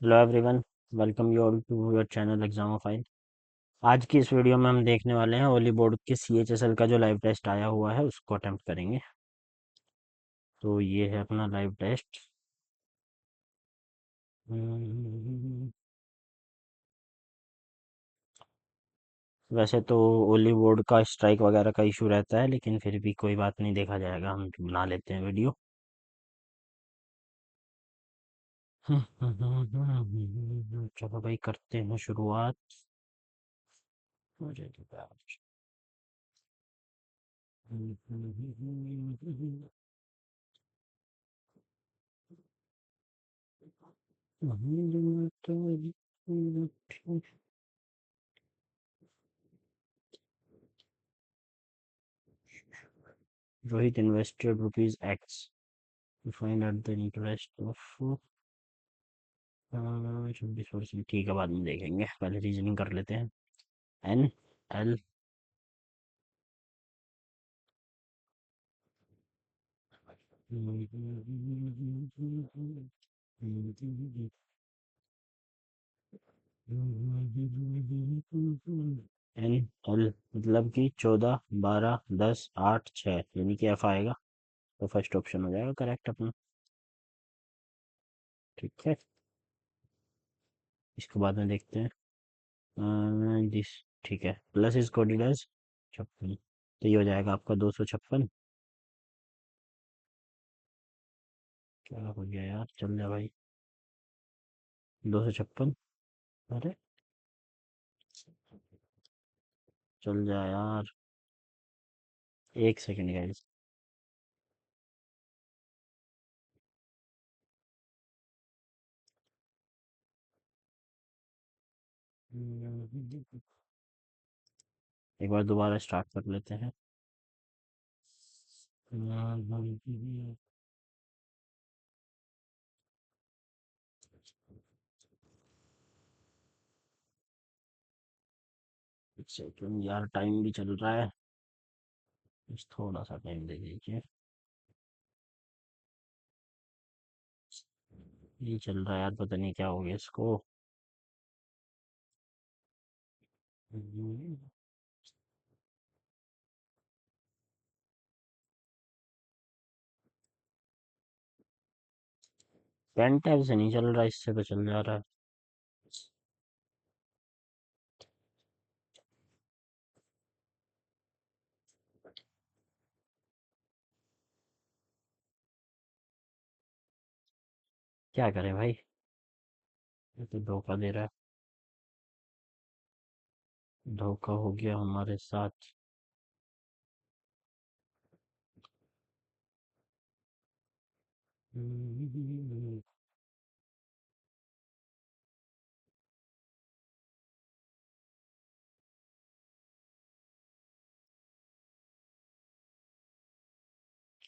Hello everyone, welcome you all to your channel exam file. आज की इस video में हम देखने वाले हैं ओली बोर्ड के CHSL का जो लाइव टेस्ट आया हुआ है उसको अटेम्प्ट करेंगे। तो ये है अपना लाइव टेस्ट। वैसे तो ओली बोर्ड का स्ट्राइक वगैरह का इशू रहता है, लेकिन फिर भी कोई बात नहीं, देखा जाएगा, हम बना लेते हैं वीडियो। चलो भाई, करते हैं शुरुआत। मुझे तो Rohit invested rupees X to find out the interest of 26%। ठीक है, बाद में देखेंगे, पहले रीजनिंग कर लेते हैं। एन एल एन एल मतलब कि 14, 12, 10, 8, 6, यानी कि F आएगा। तो फर्स्ट ऑप्शन हो जाएगा करेक्ट अपना। ठीक है, इसको बाद में देखते हैं। दिस ठीक है, प्लस इज कोडेड एज 56, तो ये हो जाएगा आपका 256। क्या हो गया यार, चल जा भाई। 256। अरे चल जा यार, एक सेकंड गाइस। एक बार दोबारा स्टार्ट कर लेते हैं। एक सेकंड यार, टाइम भी चल रहा है, बस थोड़ा सा टाइम दे दीजिए। ये चल रहा है यार, पता नहीं क्या हो गया इसको। 10 टैब से नहीं चल रहा, इससे तो चल जा रहा है। क्या करें भाई, ये तो धोखा दे रहा है। धोखा हो गया हमारे साथ।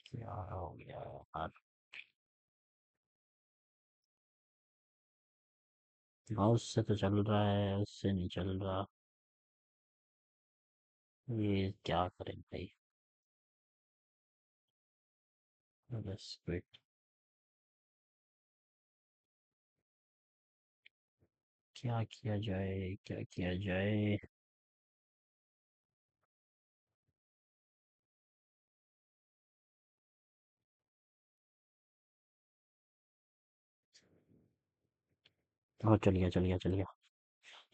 क्या हो गया यार, माउस से तो चल रहा है, उससे नहीं चल रहा। ये क्या करें भाई, बस क्विट। क्या किया जाए, क्या किया जाए। हाँ, चल गया चल गया चल गया।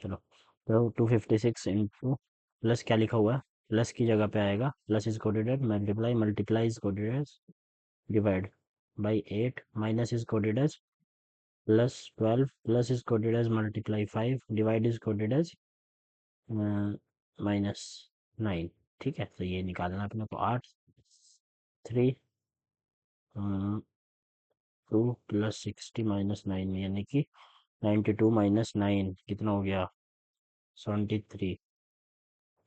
चलो, तो 256 इंटू, प्लस क्या लिखा हुआ है, प्लस की जगह पे आएगा plus is coded as multiply, multiply is coded as divide by 8, minus is coded as plus 12, plus is coded as multiply 5, divide is coded as -9। ठीक है, तो ये निकालना है अपने को। 8, 3, 2 प्लस 60 -9, यानी कि 92 -9 कितना हो गया, 73,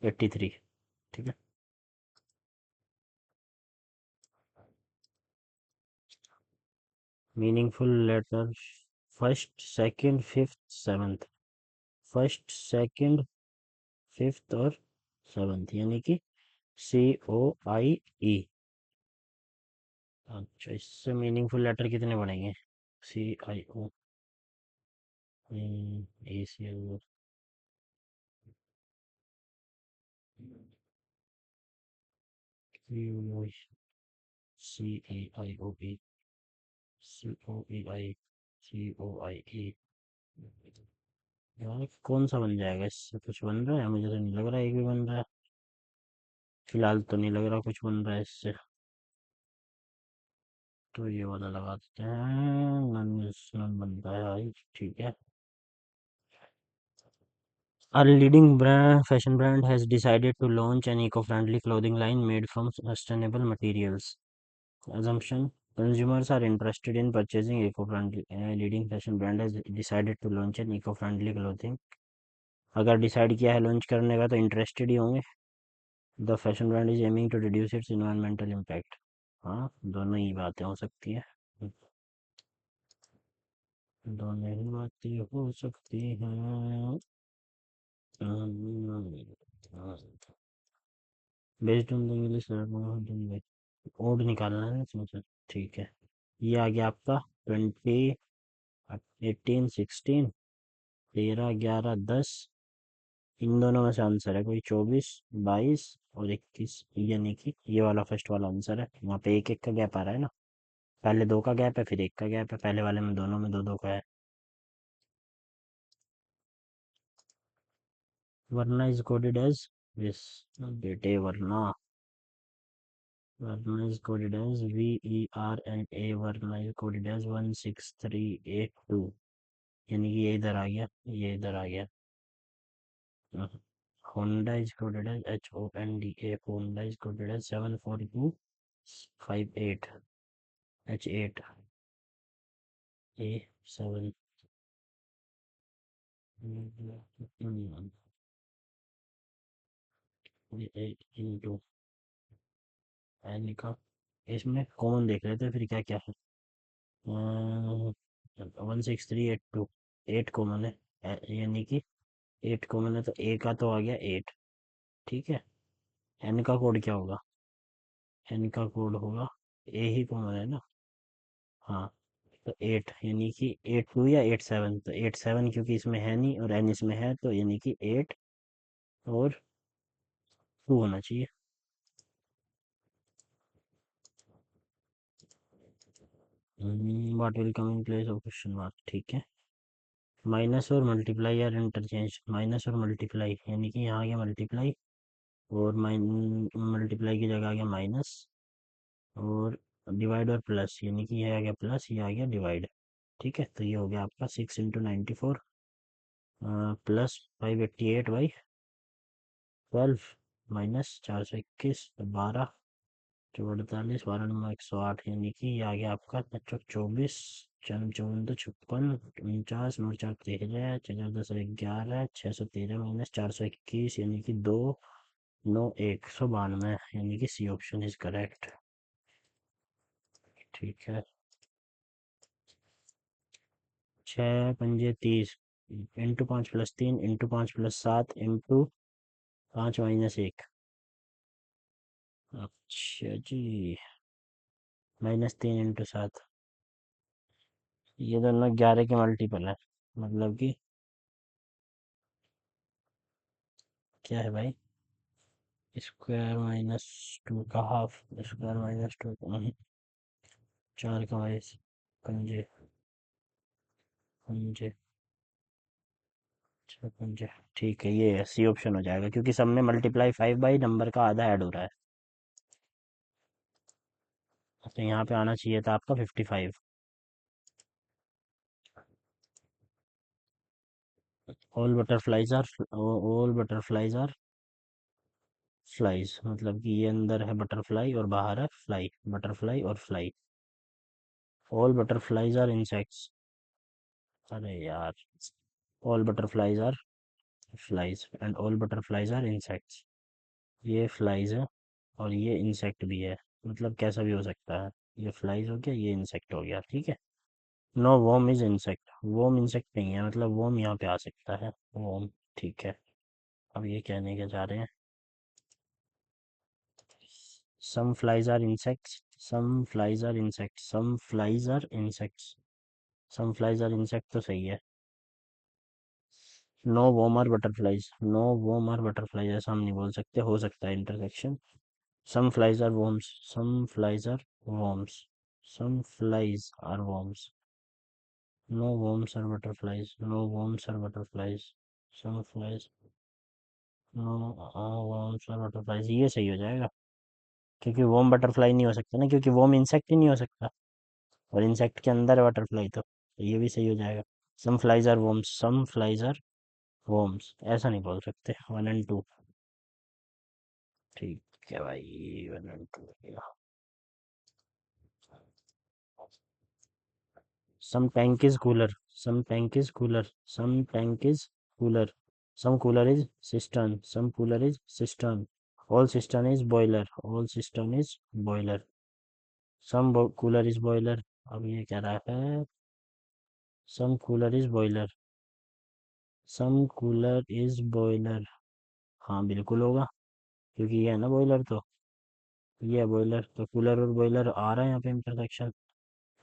83। ठीक है, meaningful letter, first second fifth seventh, first second fifth और सेवन्थ, यानी कि COIE। अच्छा, इससे मीनिंगफुल लेटर कितने बनेंगे, CIO। ACL CAIOB COEI यार कौन सा बन जाएगा, इससे कुछ बन रहा है? मुझे तो नहीं लग रहा है एक भी बन रहा है। फिलहाल तो नहीं लग रहा कुछ बन रहा है इससे। तो ये वाला लगा देते हैं, नन नन बनता है भाई, ठीक है। A leading fashion brand has decided to launch an eco-friendly clothing line made from sustainable materials. Assumption: consumers are interested in purchasing eco-friendly. A leading fashion brand has decided to launch an eco-friendly clothing. अगर decide किया है launch करने का तो interested ही होंगे। The fashion brand is aiming to reduce its environmental impact. हाँ, दोनों ही बातें हो सकती है। दोनों ही बातें हो सकती हैं। Based on the English code निकालना है इसमें से, ठीक है। ये आ गया आपका 20, 18, 16, 13, 11, 10। इन दोनों में से आंसर है कोई 24, 22 और 21, यानी कि ये वाला फर्स्ट वाला आंसर है। वहाँ पे एक एक का गैप आ रहा है ना, पहले दो का गैप है फिर एक का गैप है, पहले वाले में दोनों में दो दो का है। वरना इज कोडेड एज दिस, बेटे वरना, वरना इज कोडेड एज VERNA, वरना इज कोडेड एज 16382, यानी कि ये इधर आ गया, ये इधर आ गया। Honda is coded as HONDA, Honda is coded as 74258 H8 A7 into N का। इसमें कॉमन देख रहे थे फिर क्या क्या है। 16382, 8 कॉमन है, यानी कि 8 कॉमन है तो ए का तो आ गया 8, ठीक है। एन का कोड क्या होगा? एन का कोड होगा, ए ही कॉमन है ना, हाँ। तो 8 यानी कि 82 या 87, तो 87 क्योंकि इसमें है नहीं और एन इसमें है तो यानी कि 8 और 2 होना चाहिए। What will come in place of question mark, ठीक है। माइनस और मल्टीप्लाई यार इंटरचेंज, माइनस और मल्टीप्लाई यानी कि यहाँ आ गया मल्टीप्लाई और मल्टीप्लाई की जगह आ गया माइनस, और डिवाइड और प्लस यानी कि ये आ गया प्लस, ये आ गया डिवाइड, ठीक है। तो ये हो गया आपका 6 × 94 प्लस 588/12 माइनस 421, 12, 48, 12×108, यानी कि ये आ गया आपका 24, 4×4 = 56, 49, 4×4 = 13, 4×10 = 11, 613 माइनस 421 यानी कि 29192, यानी कि सी ऑप्शन इज करेक्ट, ठीक है। 6×5 = 30, इंटू 5 + 3 इंटू 5 + 7 इंटू 5 - 1, अच्छा जी, -3 × 7, ये दोनों 11 के मल्टीपल है, मतलब कि क्या है भाई, स्क्वायर -2 का हाफ, स्क्वायर -2 4 का बाईस, पंजे पंजे छः पंजे, ठीक है। ये सी ऑप्शन हो जाएगा क्योंकि सब में मल्टीप्लाई 5 नंबर का आधा ऐड हो रहा है, तो यहाँ पे आना चाहिए था आपका 55। ऑल बटरफ्लाइज आर फ्लाइज, मतलब कि ये अंदर है बटरफ्लाई और बाहर है फ्लाई, बटरफ्लाई और fly. All butterflies are insects, अरे यार, all butterflies are flies and all butterflies are insects, ये फ्लाइज है और ये इंसेक्ट भी है, मतलब कैसा भी हो सकता है, ये फ्लाइज हो गया ये इंसेक्ट हो गया, ठीक है। No worm is insect, worm insect नहीं है, मतलब वॉम यहाँ पे आ सकता है, वॉम, ठीक है। अब ये कहने के जा रहे हैं some flies are insects, some flies are insects, some flies are insects, some flies are insect तो सही है, no worm are butterflies, no worm are butterflies ऐसा हम नहीं बोल सकते, हो सकता है intersection. Some flies are worms, some flies are worms, some flies are worms, no worms are butterflies, no worms are butterflies, some flies, no worms are butterflies, ये सही हो जाएगा। क्योंकि वॉर्म बटरफ्लाई नहीं हो सकता ना, क्योंकि वॉर्म इंसेक्ट ही नहीं हो सकता, और इंसेक्ट के अंदर है बटरफ्लाई, तो ये भी सही हो जाएगा। Some flies are worms, some flies are worms ऐसा नहीं बोल सकते। 1 और 2। ठीक है भाई, 1 और 2। Some tank is cooler. Some tank is cooler. Some tank is cooler. Some cooler is cistern. Some cooler is cistern. All cistern is boiler. All cistern is boiler. Some cooler is boiler. अब ये क्या रहा है? Some cooler is boiler. Some cooler is boiler. हाँ बिल्कुल होगा, क्योंकि ये है ना बॉयलर, तो ये है बॉयलर, तो कूलर और बॉयलर आ रहा है यहाँ पे इंटरसेक्शन।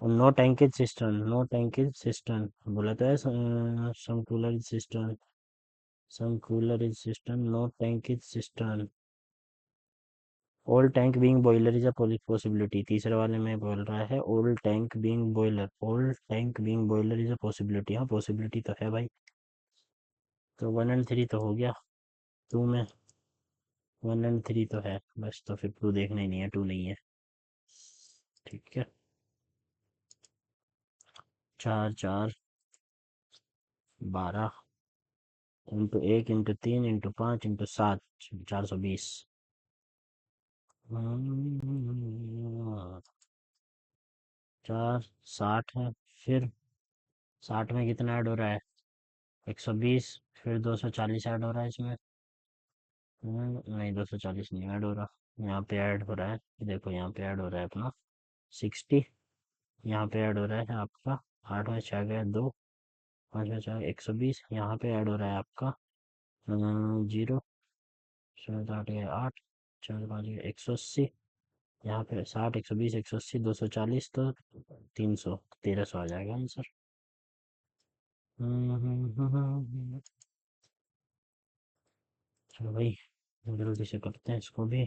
और no tankage system, no tankage system बोला तो है, some cooler system, some cooler is cistern, no tank is cistern, old tank being boiler is a possibility। तीसरे वाले में बोल रहा है old tank being boiler, old tank being boiler is a possibility। हाँ possibility तो है भाई। तो 1 और 3 तो हो गया। 2 में 1 और 3 तो है बस, तो फिर 2 देखना ही नहीं है, 2 नहीं है। ठीक है। 4 4 12 इंटू 1 इंटू 3 इंटू 5 इंटू 7, 420। 4 60 है। फिर 60 में कितना ऐड हो रहा है? 120। फिर 240 ऐड हो रहा है इसमें। नहीं 240 नहीं ऐड हो रहा। यहाँ पे ऐड हो रहा है, देखो यहाँ पे ऐड हो रहा है अपना 60। यहाँ पे ऐड हो रहा है आपका 8 में 6 गया 2, 5 में 4 120। यहाँ पे ऐड हो रहा है आपका 0, 7 8 गया 8, 4 5 गया 180। यहाँ पे 60 120 180 240, तो 300, 1300 आ जाएगा आंसर। चलो भाई, जल्दी से करते हैं इसको भी।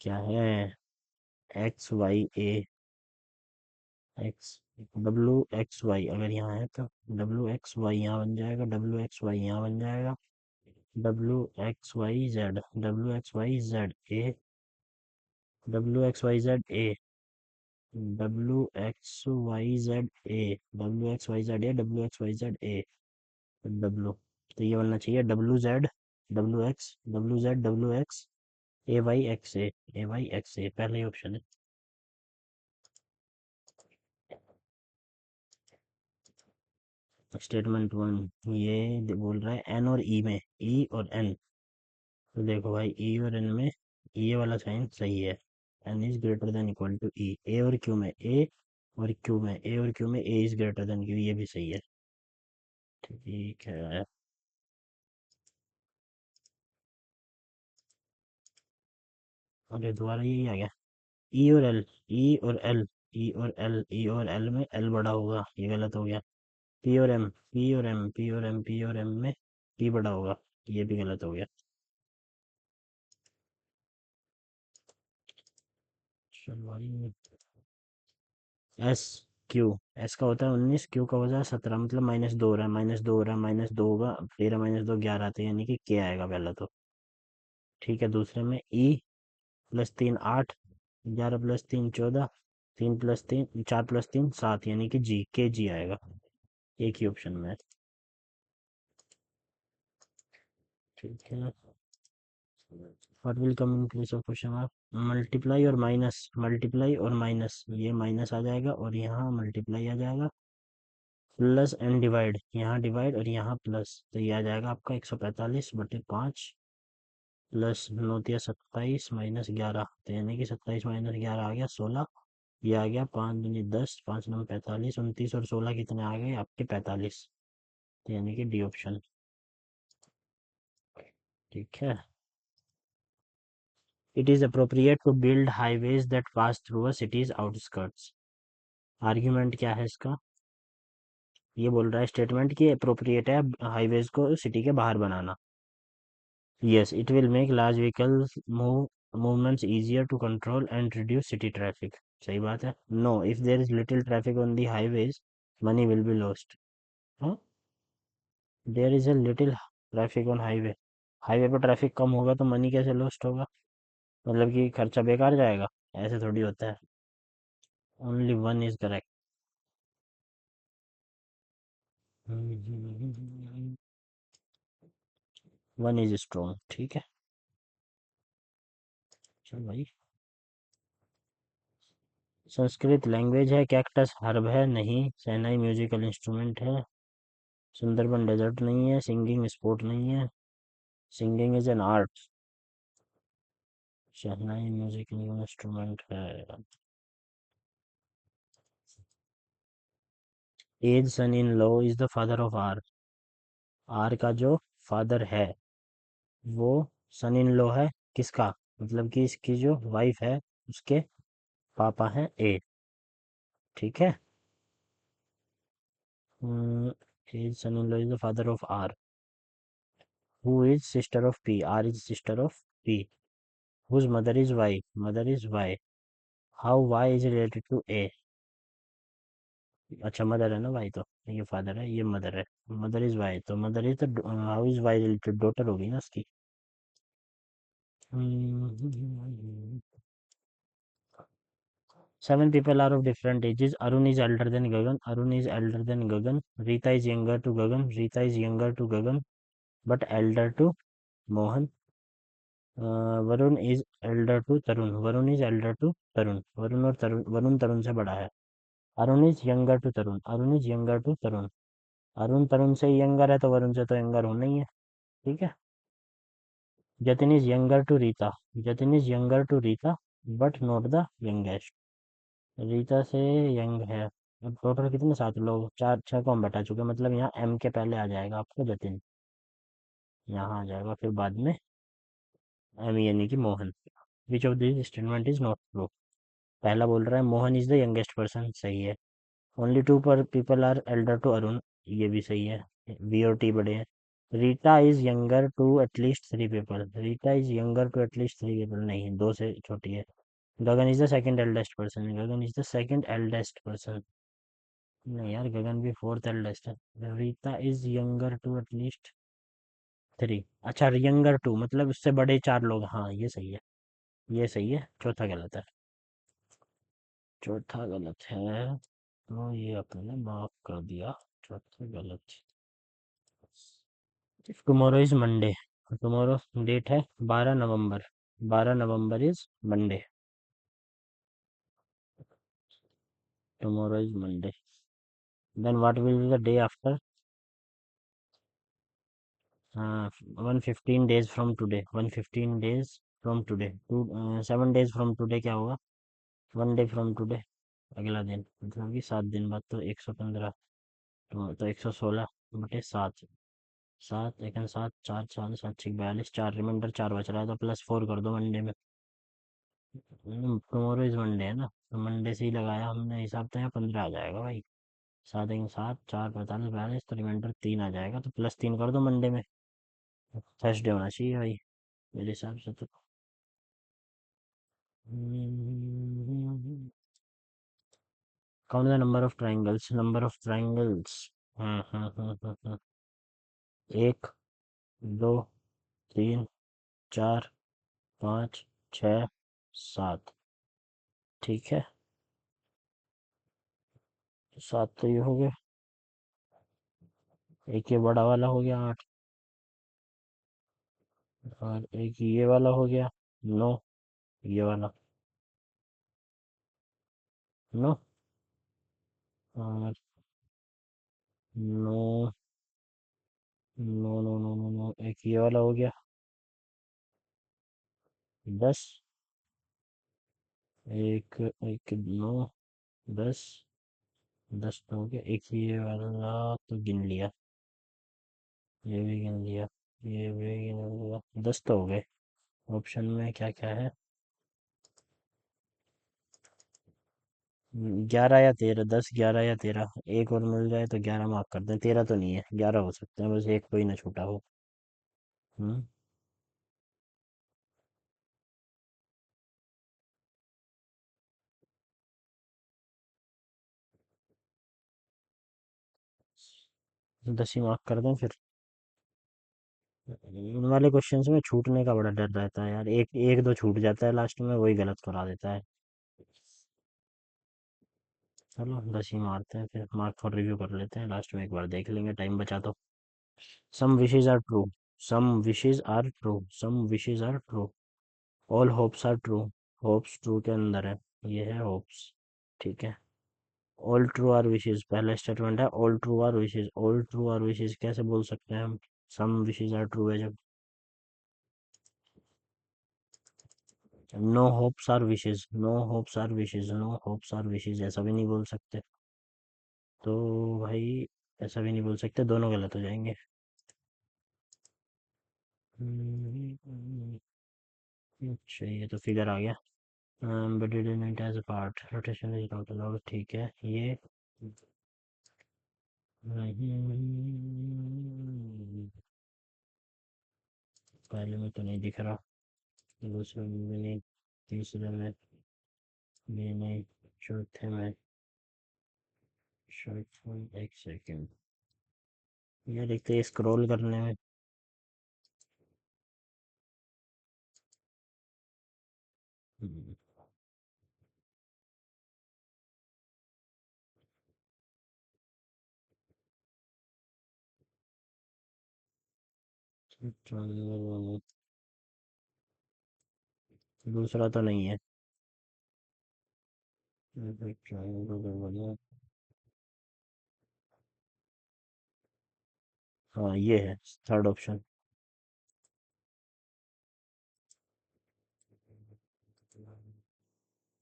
क्या है? XYA, एक्स, WXY अगर यहाँ है तो WXY यहाँ बन जाएगा, WXY यहाँ बन जाएगा, WXYZ, WXYZ W। तो ये बनना चाहिए WZ, पहला ही ऑप्शन है। स्टेटमेंट 1 ये बोल रहा है एन और ई में, ई और एन। तो देखो भाई, ई और एन में ये वाला साइन सही है, N is greater than equal to E. A और क्यू में, ए और क्यू में A is greater than Q, ये भी सही है। ठीक है। अरे दोबारा यही आ गया। ई और एल, ई और एल, ई और एल में एल बड़ा होगा, ये गलत हो गया। पी और एम, पी और एम में पी बड़ा होगा, ये भी गलत हो गया। चलो भाई। एस, क्यू, एस का होता है 19, क्यू का होता है 17, मतलब -2 हो रहा है, -2 हो रहा है, -2 होगा 13, -2 11, तो यानी कि के आएगा पहला तो। ठीक है। दूसरे में ई, +3 8, 11 + 3 14, 3 + 3 4 + 3 7, यानी कि जी, के जी आएगा, एक ही ऑप्शन में है। ठीक है। What will come in case of question mark? Multiply और माइनस, ये माइनस आ जाएगा और यहाँ मल्टीप्लाई आ जाएगा, प्लस एंड डिवाइड, यहाँ डिवाइड और यहाँ प्लस, तो ये आ जाएगा आपका 145/5, +9 × 27 -11, तो यानी कि 27 - 11 आ गया 16। ये आ गया 5 दूनी 10, 5 9 45, 29 और 16 कितने आ गए आपके 45, तो यानी कि डी ऑप्शन। ठीक है। It is appropriate to build highways that pass through a cities outskirts. Argument क्या है इसका? ये बोल रहा है स्टेटमेंट कि अप्रोप्रिएट है हाईवेज को सिटी के बाहर बनाना। Yes, it will make large vehicles movements easier to control and reduce city traffic. सही बात है। No, if there is little traffic on the highways money will be lost. हाँ, there is a little traffic on highway. Highway पर traffic कम होगा तो money कैसे lost होगा? मतलब कि खर्चा बेकार जाएगा? ऐसे थोड़ी होता है। Only one is correct. One is strong, ठीक है। चल भाई। संस्कृत लैंग्वेज है, कैक्टस हर्ब है नहीं, शहनाई म्यूजिकल इंस्ट्रूमेंट है, सुंदरबन डेजर्ट नहीं है, सिंगिंग स्पोर्ट नहीं है, singing is an art, shehnai musical instrument है। As son in law is the father of R. R का जो फादर है वो सन इन लॉ है किसका? मतलब कि इसकी जो वाइफ है उसके पापा हैं ए। ठीक है। As son in law is the father of R. Who is sister of P? R is sister of P. Whose mother is Y? Mother is Y. How Y is related to A? अच्छा, mother है ना Y तो। ये father है, ये mother है। Mother is Y तो mother is the, how is Y related? Daughter होगी ना उसकी। Seven people are of different ages. Arun is elder than Gagan. Arun is elder than Gagan. Rita is younger to Gagan. Rita is younger to Gagan, but elder to Mohan. Varun is elder to Tarun. Varun is elder to Tarun. Varun और तरुण, वरुण तरुण से बड़ा है। Arun is younger to Tarun. Arun is younger to Tarun. Arun Tarun से younger है तो वरुण से तो younger होना ही है। ठीक है। Jatin is younger to Rita. Jatin is younger to Rita but not the youngest. Rita से यंग है। अब टोटल कितने सात लोग, चार छह को हम बता चुके, मतलब यहाँ एम के पहले आ जाएगा आपको जतिन। यहाँ आ जाएगा फिर बाद में एम यानी कि Mohan. Which of this statement is not true? पहला बोल रहा है Mohan is the youngest person, सही है। ओनली टू पर people are elder to Arun, ये भी सही है। वी और टी बड़े हैं। Rita is younger to at least three people. Rita is younger to at least three people, नहीं, दो से छोटी है। Gagan is the second eldest person. Gagan is the second eldest person. नहीं यार, गगन भी फोर्थ एल्डेस्ट है। Rita is younger to at least three. अच्छा, यंगर टू मतलब उससे बड़े चार लोग, हाँ ये सही है। ये सही है, चौथा गलत है। चौथा गलत है तो ये अपने माफ कर दिया। चौथा गलत। Tomorrow is Monday. Tomorrow date है 12 नवंबर। 12 November is Monday. Tomorrow is Monday. Then what will be the day after? 115 days from today. 115 days from today. 7 days from today क्या होगा? वन डे फ्रॉम टुडे, अगला दिन, मतलब कि 7 दिन बाद, तो 115। तो 116 बटे 7। 7 1 7 4 4 7 6 42, 4 रिमाइंडर 4 बच रहा है तो +4 कर दो मंडे में। टुमारो इज मंडे है ना, तो मंडे से ही लगाया हमने हिसाब, तो यहाँ 15 आ जाएगा भाई। 7 1 7 4 45 42, तो रिमाइंडर 3 आ जाएगा, तो +3 कर दो मंडे में। थर्सडे होना चाहिए भाई मेरे हिसाब से तो। Count the number of triangles. Number of triangles. हाँ हाँ हाँ हाँ हाँ। 1 2 3 4 5 6 7। ठीक है। तो 7 तो ये हो गए। एक ये बड़ा वाला हो गया 8, और एक ये वाला हो गया 9। ये वाला 9, और 9 9 9 9 9 9, एक ये वाला हो गया 10। एक एक 9 10। 10 तो हो गया। एक ये वाला तो गिन लिया, ये भी गिन लिया, ये भी गिन लिया, 10 तो हो गए। ऑप्शन में क्या क्या है? 11 या 13, 10, 11 या 13, एक और मिल जाए तो 11 मार्क कर दें। 13 तो नहीं है, 11 हो सकते हैं, बस एक कोई ना छूटा हो। हम्म। तो 10 ही मार्क कर दें फिर। इन वाले क्वेश्चन में छूटने का बड़ा डर रहता है यार, एक एक दो छूट जाता है लास्ट में, वही गलत करा देता है। चलो 10 ही मारते हैं फिर, मार्क फॉर रिव्यू कर लेते हैं लास्ट में, एक बार देख लेंगे, टाइम बचा तो। Some wishes are true, some wishes are true, some wishes are true, all hopes are true. Hopes true के अंदर है, ये है होप्स। ठीक है। ऑल ट्रू आर विशेज पहला स्टेटमेंट है, all true are wishes, all true are wishes कैसे बोल सकते हैं हम? सम विशेज आर ट्रू है जब। No hopes are wishes, no hopes are wishes, no hopes are wishes ऐसा भी नहीं बोल सकते। तो भाई ऐसा भी नहीं बोल सकते, दोनों गलत हो जाएंगे। अच्छा ये तो फिगर आ गया। Embedded in it as a part, rotation is not allowed, ठीक है ये। नहीं, पहले में तो नहीं दिख रहा, दूसरे में भी नहीं, तीसरे में भी नहीं, चौथे में शायद, एक सेकेंड, ये देखते हैं स्क्रॉल करने में। हम्म, दूसरा तो नहीं है। हाँ ये है थर्ड ऑप्शन।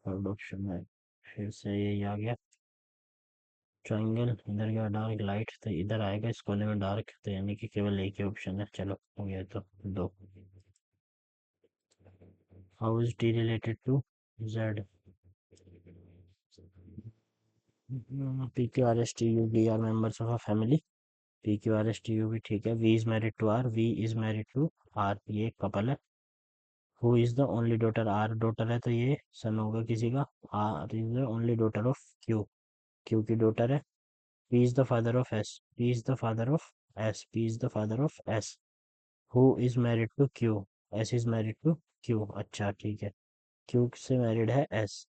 थर्ड ऑप्शन है, फिर से यही आ गया। ट्रायंगल इधर गया डार्क लाइट, तो इधर आएगा इस कोने में डार्क, तो यानी कि केवल एक ही ऑप्शन है। चलो हो गया तो दो। How is T related to Z? P Q R S T U V are members of a family. P Q R S T U V ठीक है। V is married to R, V is married to R, ये couple है। Who is the only daughter, R daughter है तो ये son होगा किसी का। R is the only daughter of Q, Q की डॉटर है। P is the father of S, P is the father of S, P is the father of S. Who is married to Q, S is married to Q, अच्छा ठीक है। Q से married है S,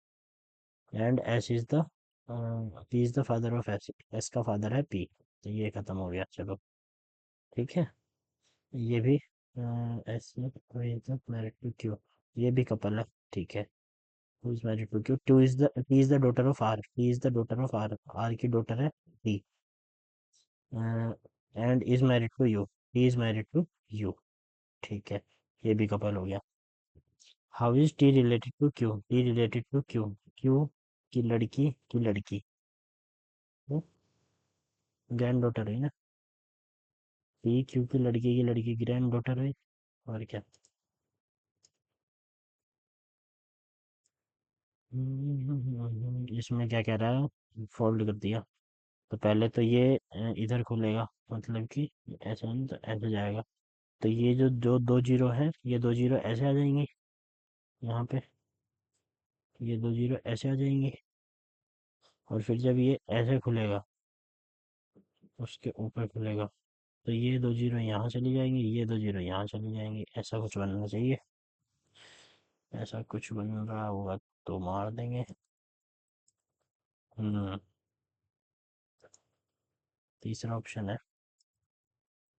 and S is the, P is the father of S, S का father है P. तो ये खत्म हो गया, चलो ठीक है। ये भी S is married to Q, ये भी कपल है, ठीक है। Who is married to Q, to is the, P is the daughter of R, P is the daughter of R, R की डॉटर है P, and is married to U, he is married to U, ठीक है। ये भी couple हो गया। How is T related to Q, T related to Q, Q की लड़की, ग्रैंड डॉटर है ना। पी क्यू की लड़की ग्रैंड डॉटर है, और क्या। इसमें क्या कह रहा है, फोल्ड कर दिया। तो पहले तो ये इधर खुलेगा, मतलब कि ऐसे नहीं तो ऐसे जाएगा। तो ये जो जो दो जीरो है, ये दो जीरो ऐसे आ जाएंगे यहाँ पे, ये दो जीरो ऐसे आ जाएंगे। और फिर जब ये ऐसे खुलेगा, उसके ऊपर खुलेगा, तो ये दो जीरो यहाँ चली जाएंगी, ये दो जीरो यहाँ चली जाएंगी, ऐसा कुछ बनना चाहिए। ऐसा कुछ बन रहा होगा तो मार देंगे। हम्म। तीसरा ऑप्शन है,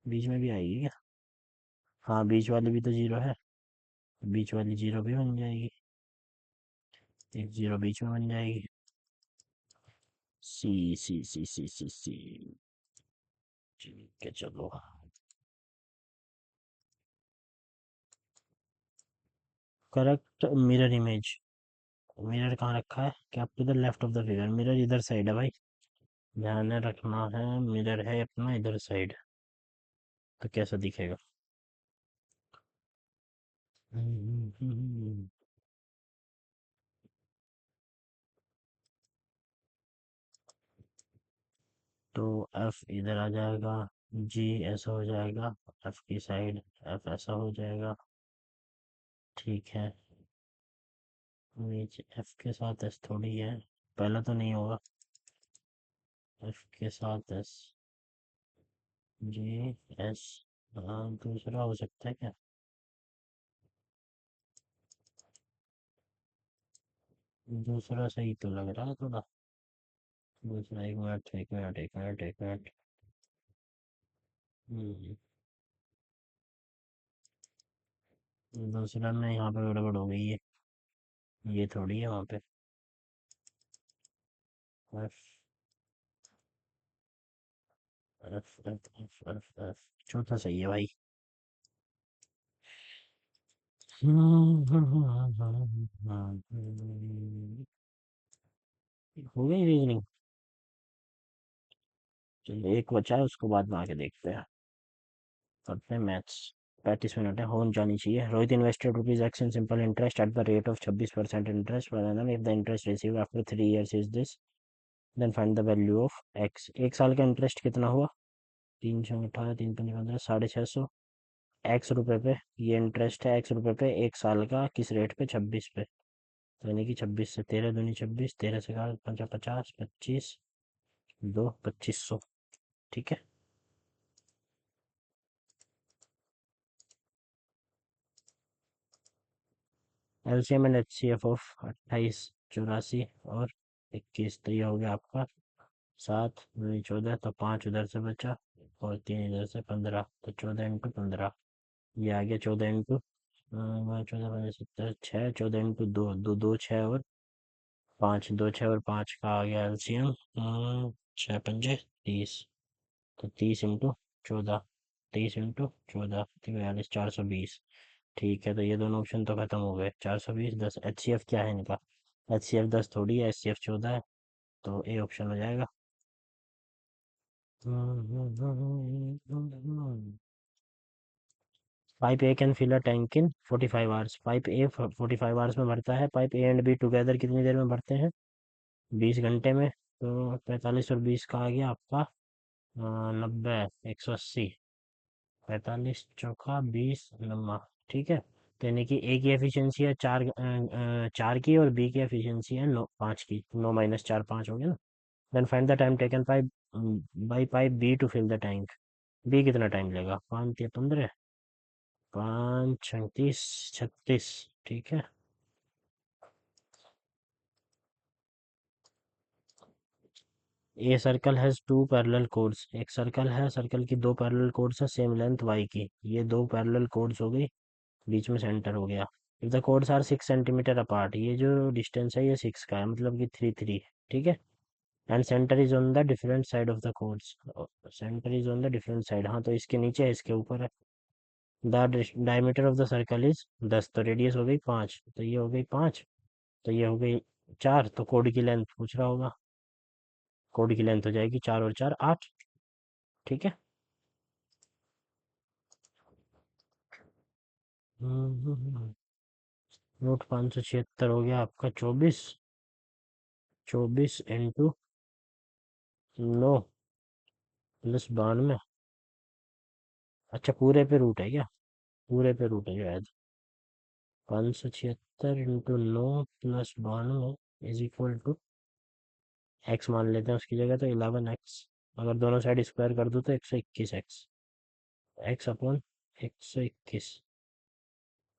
बीच में भी आएगी क्या? हाँ बीच वाली भी तो जीरो है, बीच वाली जीरो भी बन जाएगी, एक जीरो बीच में बन जाएगी। सी सी सी सी सी सी, ठीक है चलो। करेक्ट मिरर इमेज, मिरर कहाँ रखा है, क्या to the left of the figure, mirror इधर साइड है भाई, ध्यान रखना है। मिरर है अपना इधर साइड, तो कैसा दिखेगा? तो एफ इधर आ जाएगा, जी ऐसा हो जाएगा, एफ की साइड एफ ऐसा हो जाएगा, ठीक है। नीचे एफ के साथ एस थोड़ी है, पहला तो नहीं होगा, एफ के साथ एस, जी एस, दूसरा हो सकता है क्या? दूसरा सही तो लग रहा है थोड़ा। दूसरा, एक मिनट एक मिनट एक मिनट एक मिनट। दूसरा में यहाँ पे गड़बड़ हो गई है, ये थोड़ी है वहाँ पे। F F F F F F, चौथा सही है भाई। हो गई रीजनिंग। चलिए एक बचा है, उसको बाद में आके देखते हैं, करते हैं मैथ्स। 35 मिनट है, होन जानी चाहिए। Rohit invested rupees X in simple interest at the rate of 26% interest per annum if the interest received after 3 years is this, then find the value of X. एक साल का इंटरेस्ट कितना हुआ? 318, 3 5 15, 650 एक्स रुपए पे। ये इंटरेस्ट है एक्स रुपए पे, एक साल का, किस रेट पे? 26 पे। तो यानी कि 26 से 13 दूनी 26, 13 से 50, 50, 25, 2, 2500। ठीक है। एलसीएम एंड एचसीएफ ऑफ 28, 84 और 21, तो ये हो गया आपका 7 दूनी 14, तो 5 उधर से बचा और 3 इधर से, 15, तो 14 × 15, ये आ गया 14 × 14, 15, 17, 6, 14 × 2, 2, 2, 6 और 5, 2, 6 और 5 का आ गया एलसीएम, 6 पंजे 30, तो 30 × 14, 30 × 14, 42, 420। ठीक है, तो ये दोनों ऑप्शन तो खत्म हो गए। 420, 10 एचसीएफ क्या है इनका? एचसीएफ 10 थोड़ी है, एचसीएफ 14 है, तो ए ऑप्शन हो जाएगा। Pipe A can fill a tank in 45 hours. Pipe A 45 hours में भरता है। Pipe A and B together कितनी देर में भरते हैं? 20 घंटे में। तो 45 और 20 का आ गया आपका 90, 180, 45 चौका 20 नम्मा। ठीक है, तो यानी कि ए की एफिशिएंसी है 4 की, और बी की एफिशिएंसी है 9, 5 की। 9 - 4, 5 हो गया ना। Then find the time taken pipe by pipe B to fill the tank. B कितना टाइम लेगा? 5 या 15, 5 36, 36। ठीक है। A circle has 2 parallel chords. एक सर्कल है, सर्कल की 2 पैरेलल कोर्स है सेम लेंथ वाई की। ये 2 पैरेलल कोर्स हो गई, बीच में सेंटर हो गया। If the chords are 6 centimetres apart, ये जो डिस्टेंस है ये 6 का है, मतलब कि 3 3। ठीक है। And centre is on the different side of the course. Centre is on the different side, हाँ तो इसके नीचे है, इसके ऊपर है। The diameter of the circle is 10, तो रेडियस हो गई 5, तो ये हो गई 5, तो ये हो गई 4, तो कोड की लेंथ पूछ रहा होगा। कोड की लेंथ हो जाएगी 4 और 4 8। ठीक है। नोट 576 हो गया आपका 24, 24 × 9 + 92। अच्छा, पूरे पे रूट है क्या? पूरे पे रूट है शायद। 576 × 9 + 92 इज इक्वल टू एक्स मान लेते हैं उसकी जगह, तो 11x। अगर दोनों साइड स्क्वायर कर दूँ तो 121x, एक्स अपॉन 121।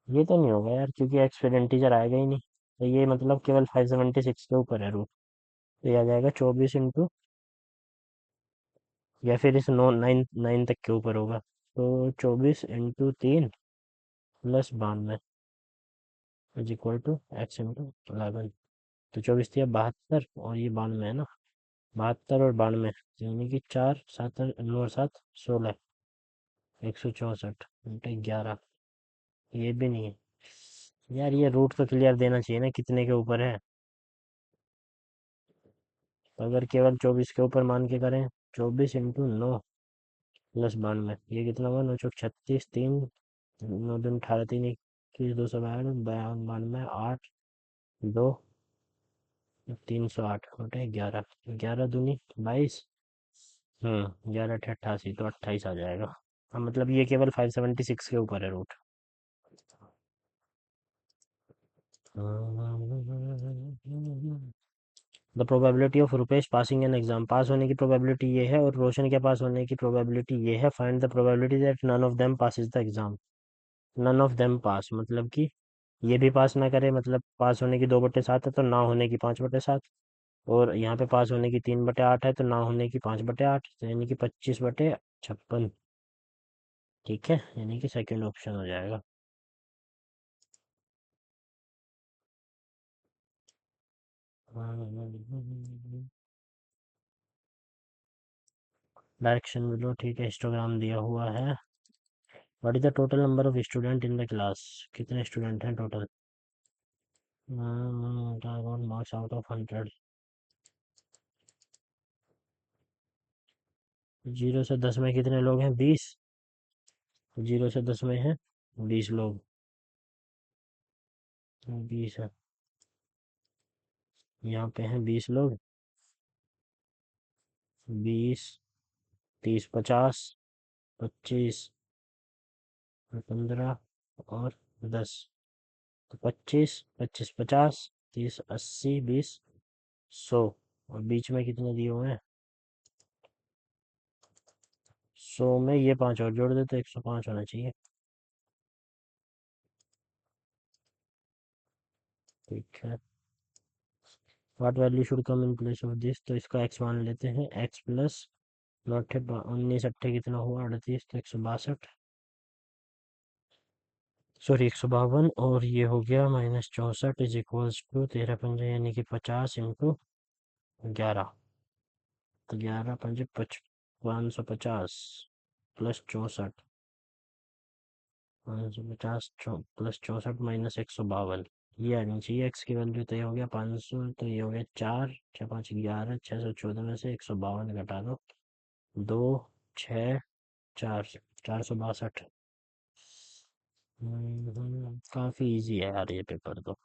ये तो नहीं होगा यार, क्योंकि एक्स फिर इंटीजर आएगा ही नहीं, तो ये मतलब केवल 576 के ऊपर है रूट। तो ये आ जाएगा 24 या फिर इस 9 तक के ऊपर होगा, तो 24 × 3 + 92 इज इक्वल टू x × 11। तो 24 दिया 72, और ये 92 है ना, 72 और 92, यानी कि 4 7 9 और 7 16, 164 × 11। ये भी नहीं है यार, ये रूट तो क्लियर देना चाहिए ना कितने के ऊपर है। तो अगर केवल 24 के ऊपर मान के करें, 24 × 9 + 92, ये कितना हुआ? 9 × 36, 3, 9 दूनी 18, 3 21, 262, 92, 8, 2, 308 बटे 11, 11 दूनी 22, ग्यारह अठे 88 तो 28 आ जाएगा। हाँ मतलब ये केवल 576 के ऊपर है root. The probability of Rupesh passing an exam, pass होने की प्रोबेबिलिटी ये है और रोशन के पास होने की प्रोबेबिलिटी ये है। Find the probability that none of them passes the exam. None of them pass मतलब कि ये भी पास ना करे, मतलब पास होने की 2/7 है तो ना होने की 5/7। और यहाँ पे पास होने की 3/8 है तो ना होने की 5/8, तो यानी कि 25/56। ठीक है, यानी कि सेकंड ऑप्शन हो जाएगा। डायरेक्शन बिलो, ठीक है, हिस्टोग्राम दिया हुआ है। What is the total number of student in the class, कितने स्टूडेंट हैं टोटल। Marks out of 100। 0 से 10 में कितने लोग हैं, 20। 0 से 10 में है 20 लोग। 20 है, यहाँ पे हैं 20 लोग। 20, 30, 50, 25, 15 और 10। तो 25, 25, 50, 30, 80, 20, 100। और बीच में कितने दिए हुए हैं, 100 में ये 5 और जोड़ दे तो 105 होना चाहिए। ठीक है। What value should come in place of this, तो इसका x मान लेते हैं, x प्लस 19 कितना हुआ, 38, तो 162, सॉरी 152। और ये हो गया -64 इज इक्वल्स टू 13 पंजे यानी कि 50 इंटू 11। तो 11 पंजे 550 प्लस 64, 550 प्लस 64 -152। ये आनी चाहिए x की वैल्यू, तो ये हो गया 500, तो ये हो गया 4, 6×5 11, 614 में से 152 घटा दो, 2, 6, 4, 462। काफी इजी है यार ये पेपर तो।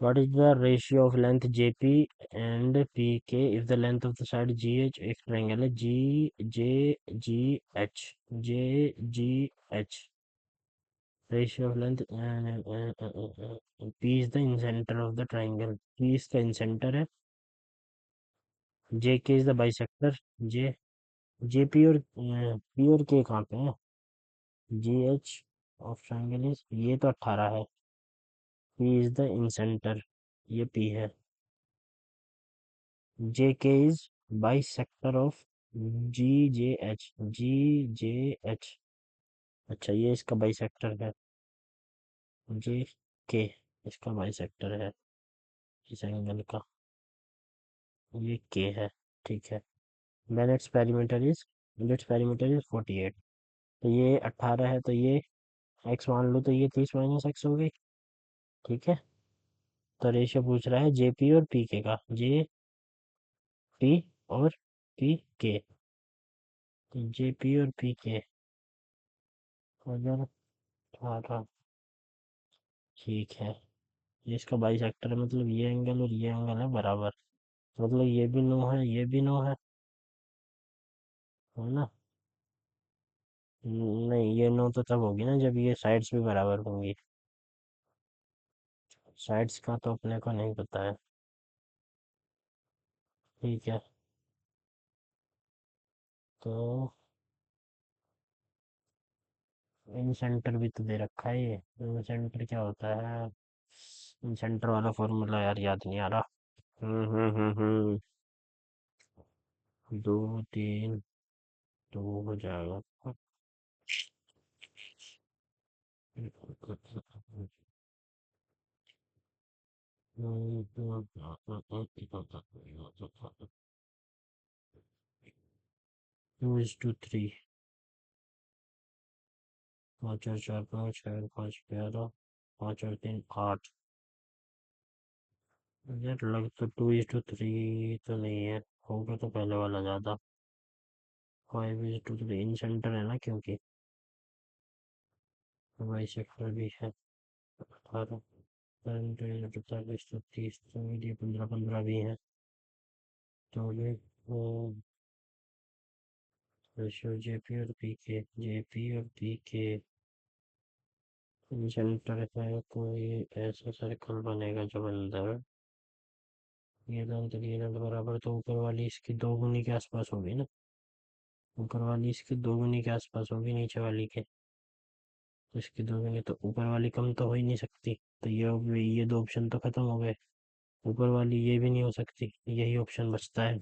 What is the ratio of length JP and PK if the length of the side GH, एक ट्रायंगल है G J G H, J G H. Ratio of length, P is the incenter of the triangle, P इसका incenter है। J K is the bisector, J J P और P और K कहाँ पे है, G H of triangle is, ये तो 18 है। पी इज द इंसेंटर, ये पी है। J K is bisector of G J H, G J H. अच्छा ये इसका बाई सेक्टर है, जे के इसका बाई सेक्टर है इस एंगल का, ये के है। ठीक है। then its perimeter is, its perimeter is 48। तो ये 18 है, तो ये x मान लो, तो ये 30 - x हो गई। ठीक है। तो रेशियो पूछ रहा है जेपी और पी के का, जे पी और पी के, जेपी और पी के 18। ठीक है। ये इसका बाई सेक्टर है, मतलब ये एंगल और ये एंगल है बराबर, मतलब ये भी 9 है, ये भी 9 है ना। नहीं, ये 9 तो तब होगी ना जब ये साइड्स भी बराबर होंगी। साइड्स का तो अपने को नहीं पता है। ठीक है। तो इन सेंटर भी तो दे रखा है, ये इन सेंटर क्या होता है, इन सेंटर वाला फॉर्मूला यार याद नहीं आ रहा। 2, 3, 2 हो जाएगा। टू इज टू थ्री, 5 और 4 5, 6 और 5 11, 5 और 3 8। यार लग तो 2:3 तो नहीं है, होगा तो पहले वाला ज़्यादा। 5:3 इन सेंटर है ना, क्योंकि वाई सेक्टर भी है। 18, 45, 30, तो ये 15 15 भी है। तो ये रेशियो जेपी और पी के सेंटर है, कोई ऐसा सर्कल बनेगा जो अंदर ये लंत बराबर, तो ऊपर वाली इसकी दोगुनी के आसपास होगी ना, ऊपर वाली इसकी दोगुनी के आसपास होगी नीचे वाली के, तो इसकी दोगुनी, तो ऊपर वाली कम तो हो ही नहीं सकती, तो ये दो ऑप्शन तो खत्म हो गए, ऊपर वाली ये भी नहीं हो सकती, यही ऑप्शन बचता है।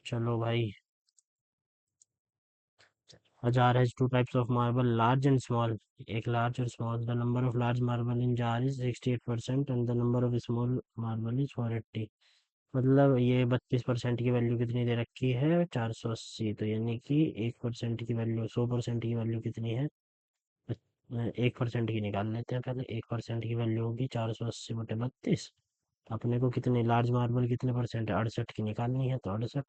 चलो भाई। Jar has two types of marble, large and small. एक लार्ज और small. The number of large marble in jar is 68% and the number of small marble is 480। मतलब ये 32% की वैल्यू कितनी दे रखी है, 480, तो यानी कि 1% की वैल्यू, 100% की वैल्यू कितनी है, 1% की निकाल लेते हैं पहले। 1% की वैल्यू होगी 480/32। अपने को कितने लार्ज मार्बल कितने परसेंट है, 68 की निकालनी है, तो 68,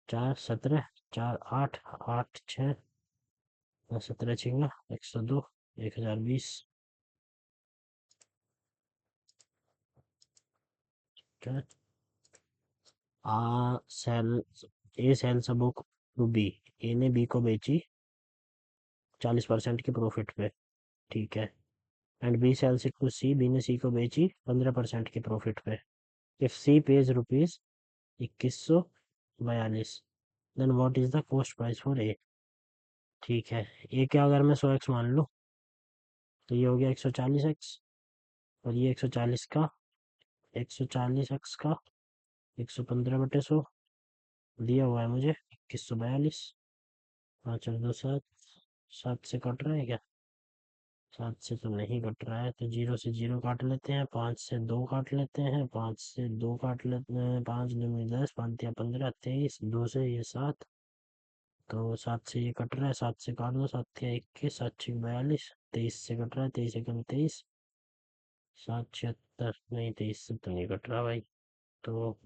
4 17, 4 8, 8 6, 17 छिंगा 102, 1020। Sell A sells a book to B. A ने बी को बेची 40% के प्रॉफिट पे, ठीक है। And B sells it to C, B ने सी को बेची 15% के प्रॉफिट पे। If C pays rupees 2142, then what is the cost price for A. ठीक है, ए क्या अगर मैं 100x मान लूँ, तो ये हो गया 140x, और ये 140 का 140x का 115/100 दिया हुआ है मुझे 2142। 5 और 2 7, 7 से कट रहा है क्या, 7 से तो नहीं कट रहा है, तो 0 से 0 काट लेते हैं, 5 से 2 काट लेते हैं, 5 से 2 काट लेते हैं, 5 दूनी 10, 5 या 15, 23, 2 से ये 7, तो 7 से ये कट रहा है, 7 से काट दो, 7 या 21, 7 6 42, 23 से कट रहा है, 23 एकम 23, 7 76, नहीं 23 से तो नहीं कट रहा भाई, तो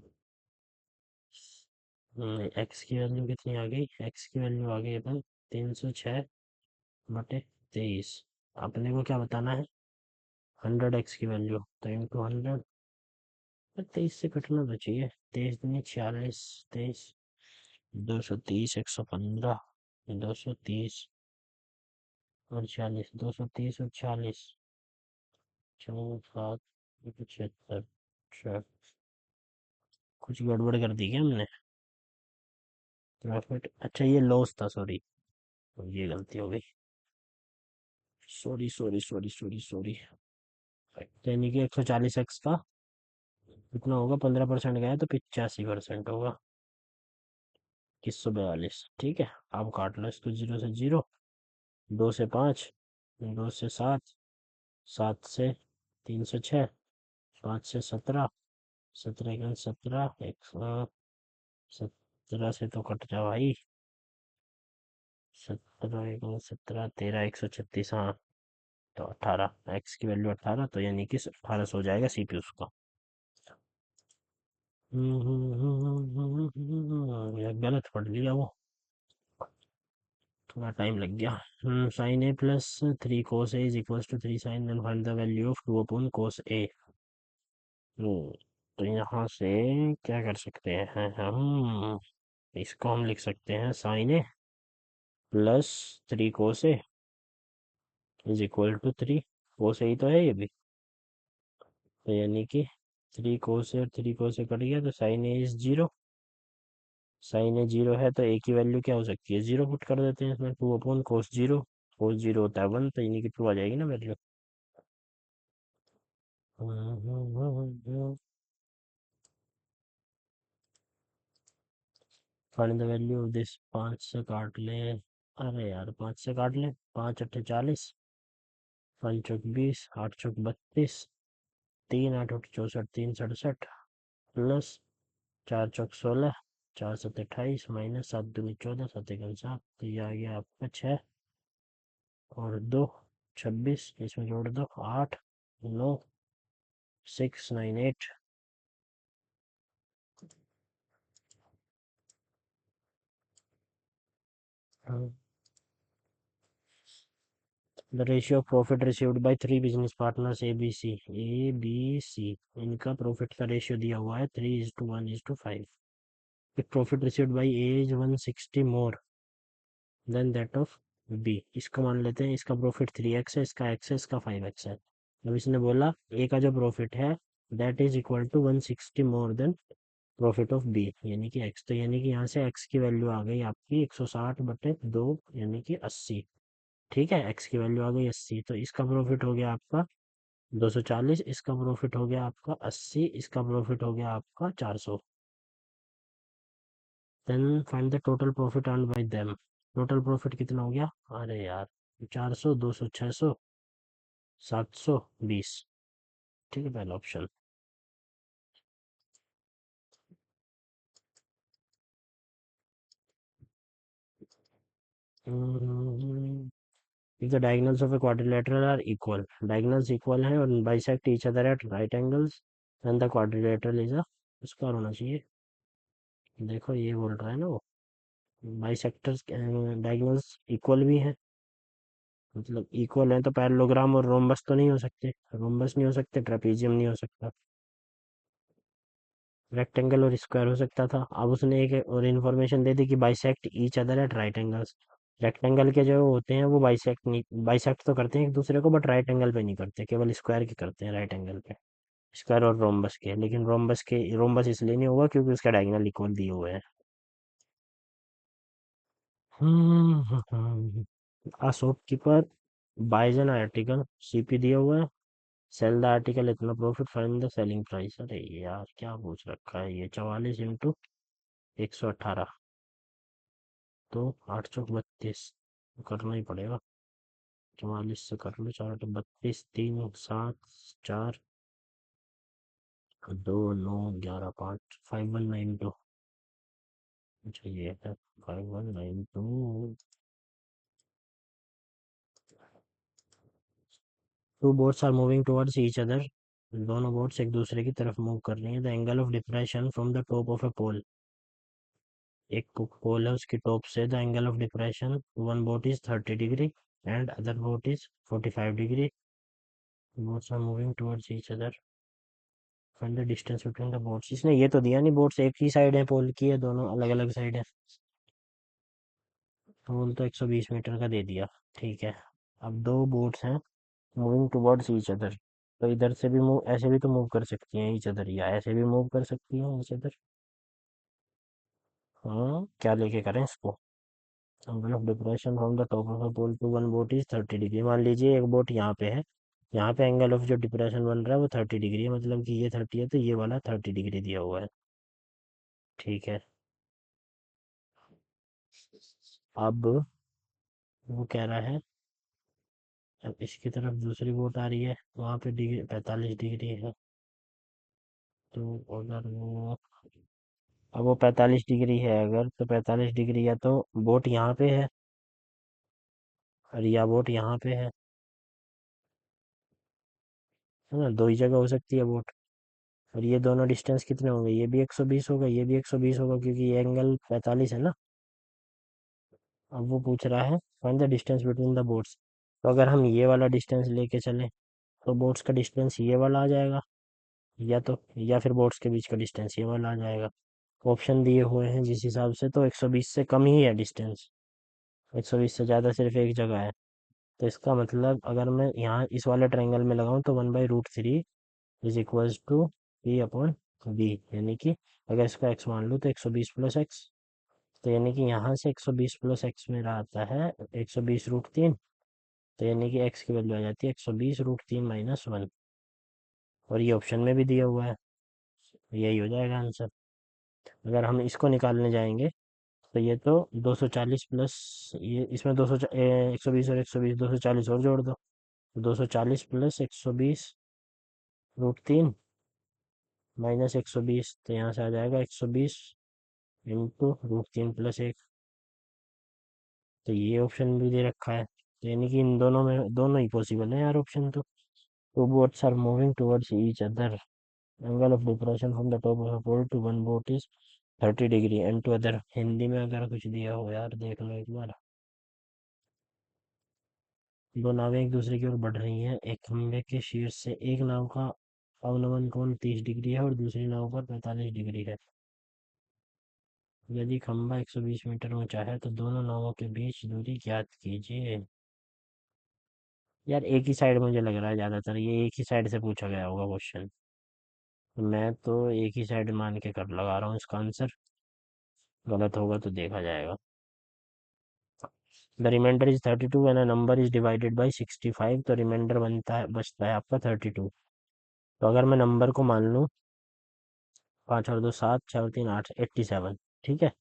एक्स की वैल्यू कितनी आ गई, एक्स की वैल्यू आ गई अपन 306/23। अपने को क्या बताना है, 100x की वैल्यू, तो इंटू 100, 23 से कटना तो चाहिए, 23 दूनी 46, 23, 230, 115, 230 और 40, 230 और 40, 4 7 75। अच्छा, कुछ गड़बड़ कर दी क्या हमने, प्रॉफिट, अच्छा ये लॉस था, सॉरी, ये गलती हो गई, sorry sorry sorry sorry sorry. यानी कि 140x का कितना होगा, 15% गया तो 85% होगा, 2142, ठीक है। अब काट लो इसको, 0 से 0, 2 से 5, 2 से 7, 7 से 306, 5 से 17, 17 का 17, 17 से तो कट जा भाई, 17 1 17, 13, 136, हाँ, तो 18, एक्स की वैल्यू 18, तो यानी कि 1800 हो जाएगा सीपीयू उसका। यार गलत पढ़ लिया वो, थोड़ा टाइम लग गया। Sine A plus 3 cos A is equal to 3 sin, then find the value of 2/cos A. तो यहाँ से क्या कर सकते हैं हम, इसको हम लिख सकते हैं sine A plus 3 cos A is equal to 3 cos A ही तो है ये भी, तो यानी कि 3 cos ए और 3 cos ए कट गया, तो साइन ए इज 0, साइन ए 0 है, तो ए की वैल्यू क्या हो सकती है, 0 पुट कर देते हैं इसमें, 2/cos 0, cos 0 होता है 1, तो यानी कि 2 आ जाएगी ना value. Find the value of this, 5 से काट ले, अरे यार 5 से काट ले, 5 8 40, 5 चौक 20, 8 चौक 32, 3 8 64, 3 67, प्लस 4 चौक 16, 4 7 28, माइनस 7 दूनी 14, 7 एकम 7, तो ये आ गया आपका 6 और 2 26, इसमें जोड़ दो 8 9 6 9 8। The ratio of profit received by three business partners A B C इनका प्रॉफिट का रेशियो दिया हुआ है 3:1:5. If profit received by A is 160 more than that of B. इसको मान लेते हैं इसका प्रॉफिट 3x है, इसका x है, इसका 5x है. अब इसने बोला ए का जो प्रॉफिट है that is equal to 160 more than profit of B यानी कि x. तो यानी कि यहाँ से x की वैल्यू आ गई आपकी 160/2 यानी कि 80. ठीक है, x की वैल्यू आ गई 80. तो इसका प्रॉफिट हो गया आपका 240, इसका प्रॉफिट हो गया आपका 80, इसका प्रॉफिट हो गया आपका 400. Then find the total profit earn by them. Total profit कितना हो गया? अरे यार, 400, 200, 600, 720. ठीक है, पहला option. If the diagonals of a quadrilateral are equal, diagonals equal है और bisect each other at right angles, then the quadrilateral is a square होना चाहिए. देखो ये बोल रहा है ना वो, बाइसेक्टर्स डायगोनल्स इक्वल भी है, मतलब इक्वल है तो पैरेललोग्राम और रोम्बस तो नहीं हो सकते, रोम्बस नहीं हो सकते, ट्रेपीजियम नहीं हो सकता, रेक्टेंगल और स्क्वायर हो सकता था. अब उसने एक और इन्फॉर्मेशन दे दी कि bisect each other at right angles. Rectangle के जो होते हैं वो बाइसेक्ट नहीं, बाइसेक्ट तो करते हैं एक दूसरे को बट राइट एंगल पे नहीं करते, केवल स्क्वायर के करते हैं राइट एंगल पे, स्क्वायर और रोम्बस के. लेकिन रोम्बस इसलिए नहीं होगा क्योंकि उसका डायगोनल इक्वल दिए हुए हैं. A shopkeeper buys an article, CP दिया हुआ है, सेल द आर्टिकल इतना profit, find the selling price. अरे यार क्या पूछ रखा है ये, 44 × 118, तो 832 करना ही पड़ेगा. 44 से कर लो, 4 8 32, 3 7 4, 2 9 11 5, 5192. अच्छा ये है 5192. Two boats are moving towards each other, दोनों बोट्स एक दूसरे की तरफ मूव कर रही हैं. The angle of depression from the top of a pole, एक पोल है उसकी टॉप से, the angle of depression one boat is 30 degree and other boat is 45 degree. Boats are moving towards each other, find the distance between the boats. इसने ये तो दिया नहीं, boats एक ही साइड है पोल की, है दोनों अलग अलग साइड है. पोल तो 120 मीटर का दे दिया. ठीक है, अब दो बोट्स हैं मूविंग टुवर्ड्स ईच अदर, तो इधर से भी मूव, ऐसे भी तो मूव कर सकती हैं ईच अदर, या ऐसे भी मूव कर सकती हैं ईच अदर. हाँ, क्या लेके करें इसको. Angle of depression from the top of a pole to one boat is 30 degree. मान लीजिए एक बोट यहाँ पे है, यहाँ पे एंगल ऑफ जो डिप्रेशन बन रहा है वो 30 डिग्री है, मतलब कि ये 30 है तो ये वाला 30 डिग्री दिया हुआ है. ठीक है, अब वो कह रहा है, अब इसकी तरफ दूसरी बोट आ रही है, वहाँ पे डिग्री 45 डिग्री है. तो अगर वो, अब वो 45 डिग्री है अगर, तो 45 डिग्री या तो बोट यहाँ पे और या बोट यहाँ पे है ना, दो ही जगह हो सकती है बोट. और ये दोनों डिस्टेंस कितने होंगे, ये भी 120 होगा, ये भी 120 होगा, क्योंकि ये एंगल 45 है ना. अब वो पूछ रहा है find the distance between the boats. तो अगर हम ये वाला डिस्टेंस लेके चलें तो बोट्स का डिस्टेंस ये वाला आ जाएगा, या फिर बोट्स के बीच का डिस्टेंस ये वाला आ जाएगा. ऑप्शन दिए हुए हैं जिस हिसाब से, तो 120 से कम ही है डिस्टेंस, 120 से ज़्यादा सिर्फ एक जगह है. तो इसका मतलब अगर मैं यहाँ इस वाले ट्रायंगल में लगाऊं तो 1/√3 इज इक्वल्स टू P/B, यानी कि अगर इसका x मान लूँ तो 120 + x, तो यानी कि यहाँ से 120 + x मेरा आता है 120√3. तो यानी कि x की वैल्यू आ जाती है 120√3 - 1, और ये ऑप्शन में भी दिया हुआ है, यही हो जाएगा आंसर. अगर हम इसको निकालने जाएंगे तो ये तो 240 प्लस, ये इसमें 120 और 120, 240 और जोड़ दो, 240 + 120√3 - 120, तो यहाँ से आ जाएगा 120 इंटू √3 + 1. तो ये ऑप्शन भी दे रखा है, तो यानी कि इन दोनों में दोनों ही पॉसिबल है यार ऑप्शन तो. Two boats are moving towards each other, angle of depression from the top of a pole to one boat is 30 degree and to other. Hindi में अगर कुछ दिया हो यार देख लो एक बार. दो नावें एक दूसरे की ओर बढ़ रही हैं। एक खंभे के शीर्ष से एक नाव का अवनमन कोण 30 डिग्री है और दूसरी नाव पर 45 डिग्री है। यदि खंभा 120 मीटर ऊंचा है तो दोनों नावों के बीच दूरी ज्ञात कीजिए। यार एक ही साइड मुझे लग रहा है ज्यादातर, ये एक ही साइड से पूछा गया होगा क्वेश्चन। मैं तो एक ही साइड मान के कर लगा रहा हूँ इसका आंसर। गलत होगा तो देखा जाएगा। The remainder is 32 when a number is divided by 65, तो रिमाइंडर बनता है बचता है आपका 32। तो अगर मैं नंबर को मान लूँ, 5 और 2 7, 6 और 3 8, 87। ठीक है।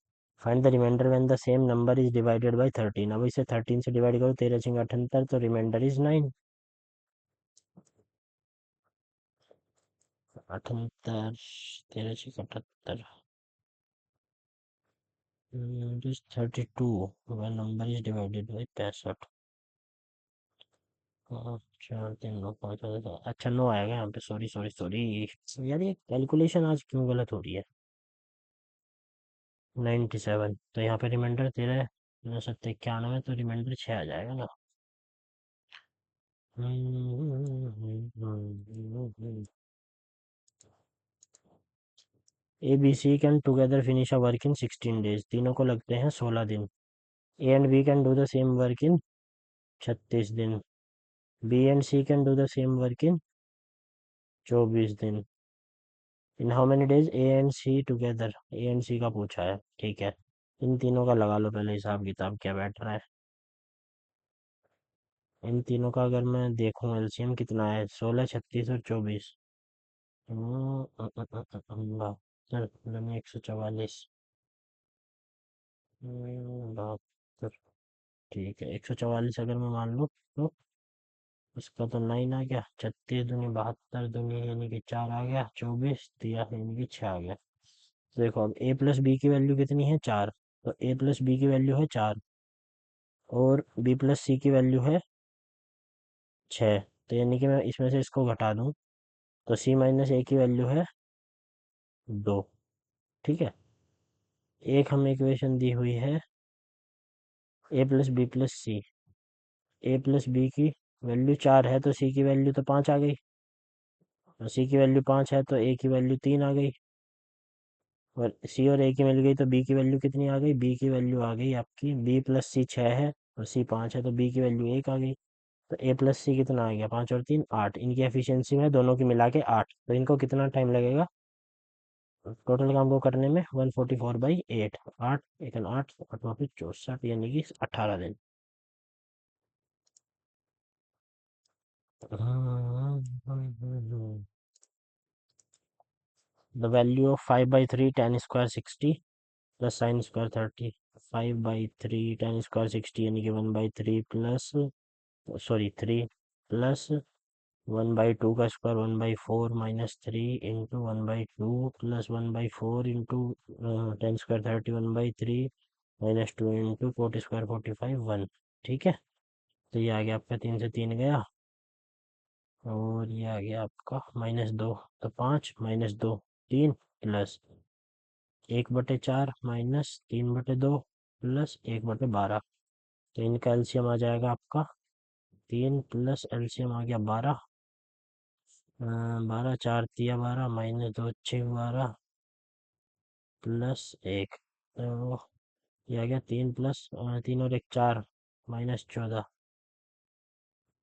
Find the remainder when the same number is divided by 13। अब इसे 13 से डिवाइड करो, 13 6 78, तो reminder is 9। 78, 13 6 78। 32 when number is divided by 65। 4 3 9 5। अच्छा 9 आएगा यहाँ पे, सॉरी सॉरी सॉरी। यार ये कैलकुलेशन आज क्यों गलत हो रही है। 97, तो यहाँ पे रिमाइंडर 13 9 7 91, तो रिमाइंडर 6 आ जाएगा ना। A B C can together finish a work in 16 days. तीनों को लगते हैं 16 दिन। A and B can do the same work in 36 दिन। B and C can do the same work in 24 दिन। In how many days A and C together, A and C का पूछा है। ठीक है, इन तीनों का लगा लो पहले हिसाब किताब क्या बैठ रहा है। इन तीनों का अगर मैं देखूं एलसीएम कितना है, 16 36 और 24। 144। 72। ठीक है, 144 अगर मैं मान लूँ तो इसका तो 9 आ गया। 36 दूनी 72 दूनी यानी कि 4 आ गया। 24 दिया यानी कि 6 आ गया। तो देखो अब ए प्लस बी की वैल्यू कितनी है, 4। तो ए प्लस बी की वैल्यू है 4 और बी प्लस सी की वैल्यू है 6। तो यानी कि मैं इसमें से इसको घटा दूं तो सी माइनस ए की वैल्यू है 2। ठीक है। एक हमें इक्वेशन दी हुई है ए प्लस बी प्लस सी। ए प्लस बी की वैल्यू 4 है तो सी की वैल्यू तो 5 आ गई, और सी की वैल्यू 5 है तो ए की वैल्यू 3 आ गई। और सी और ए की मिल गई तो बी की वैल्यू कितनी आ गई, बी की वैल्यू आ गई आपकी, बी प्लस सी 6 है और सी 5 है तो बी की वैल्यू 1 आ गई। तो ए प्लस सी कितना आ गया, 5 और 3 8। इनकी एफिशिएंसी है दोनों की मिला के 8। तो इनको कितना टाइम लगेगा टोटल काम को करने में, 144/8। 8 1 8 8 64 यानी कि 18 दिन। The value of 5/3 tan square 60 plus sine square 30। 5/3 tan square 60 यानी कि 1/3 प्लस, सॉरी 3 प्लस 1/2 का square 1/4 -3 into 1/2 plus 1/4 into ten square 30 1/3 -2 into coat square 45 1। ठीक है। तो ये आ गया आपका 3 से 3 गया, और ये आ गया आपका -2। तो 5 -2 3 प्लस 1/4 -3/2 प्लस 1/12। तो इनका एलसीएम आ जाएगा आपका 3 प्लस एलसीएम आ गया 12। 12 4 तिया 12 -2 6 12 प्लस 1। तो ये आ गया 3 प्लस 3 और 1 4 -14।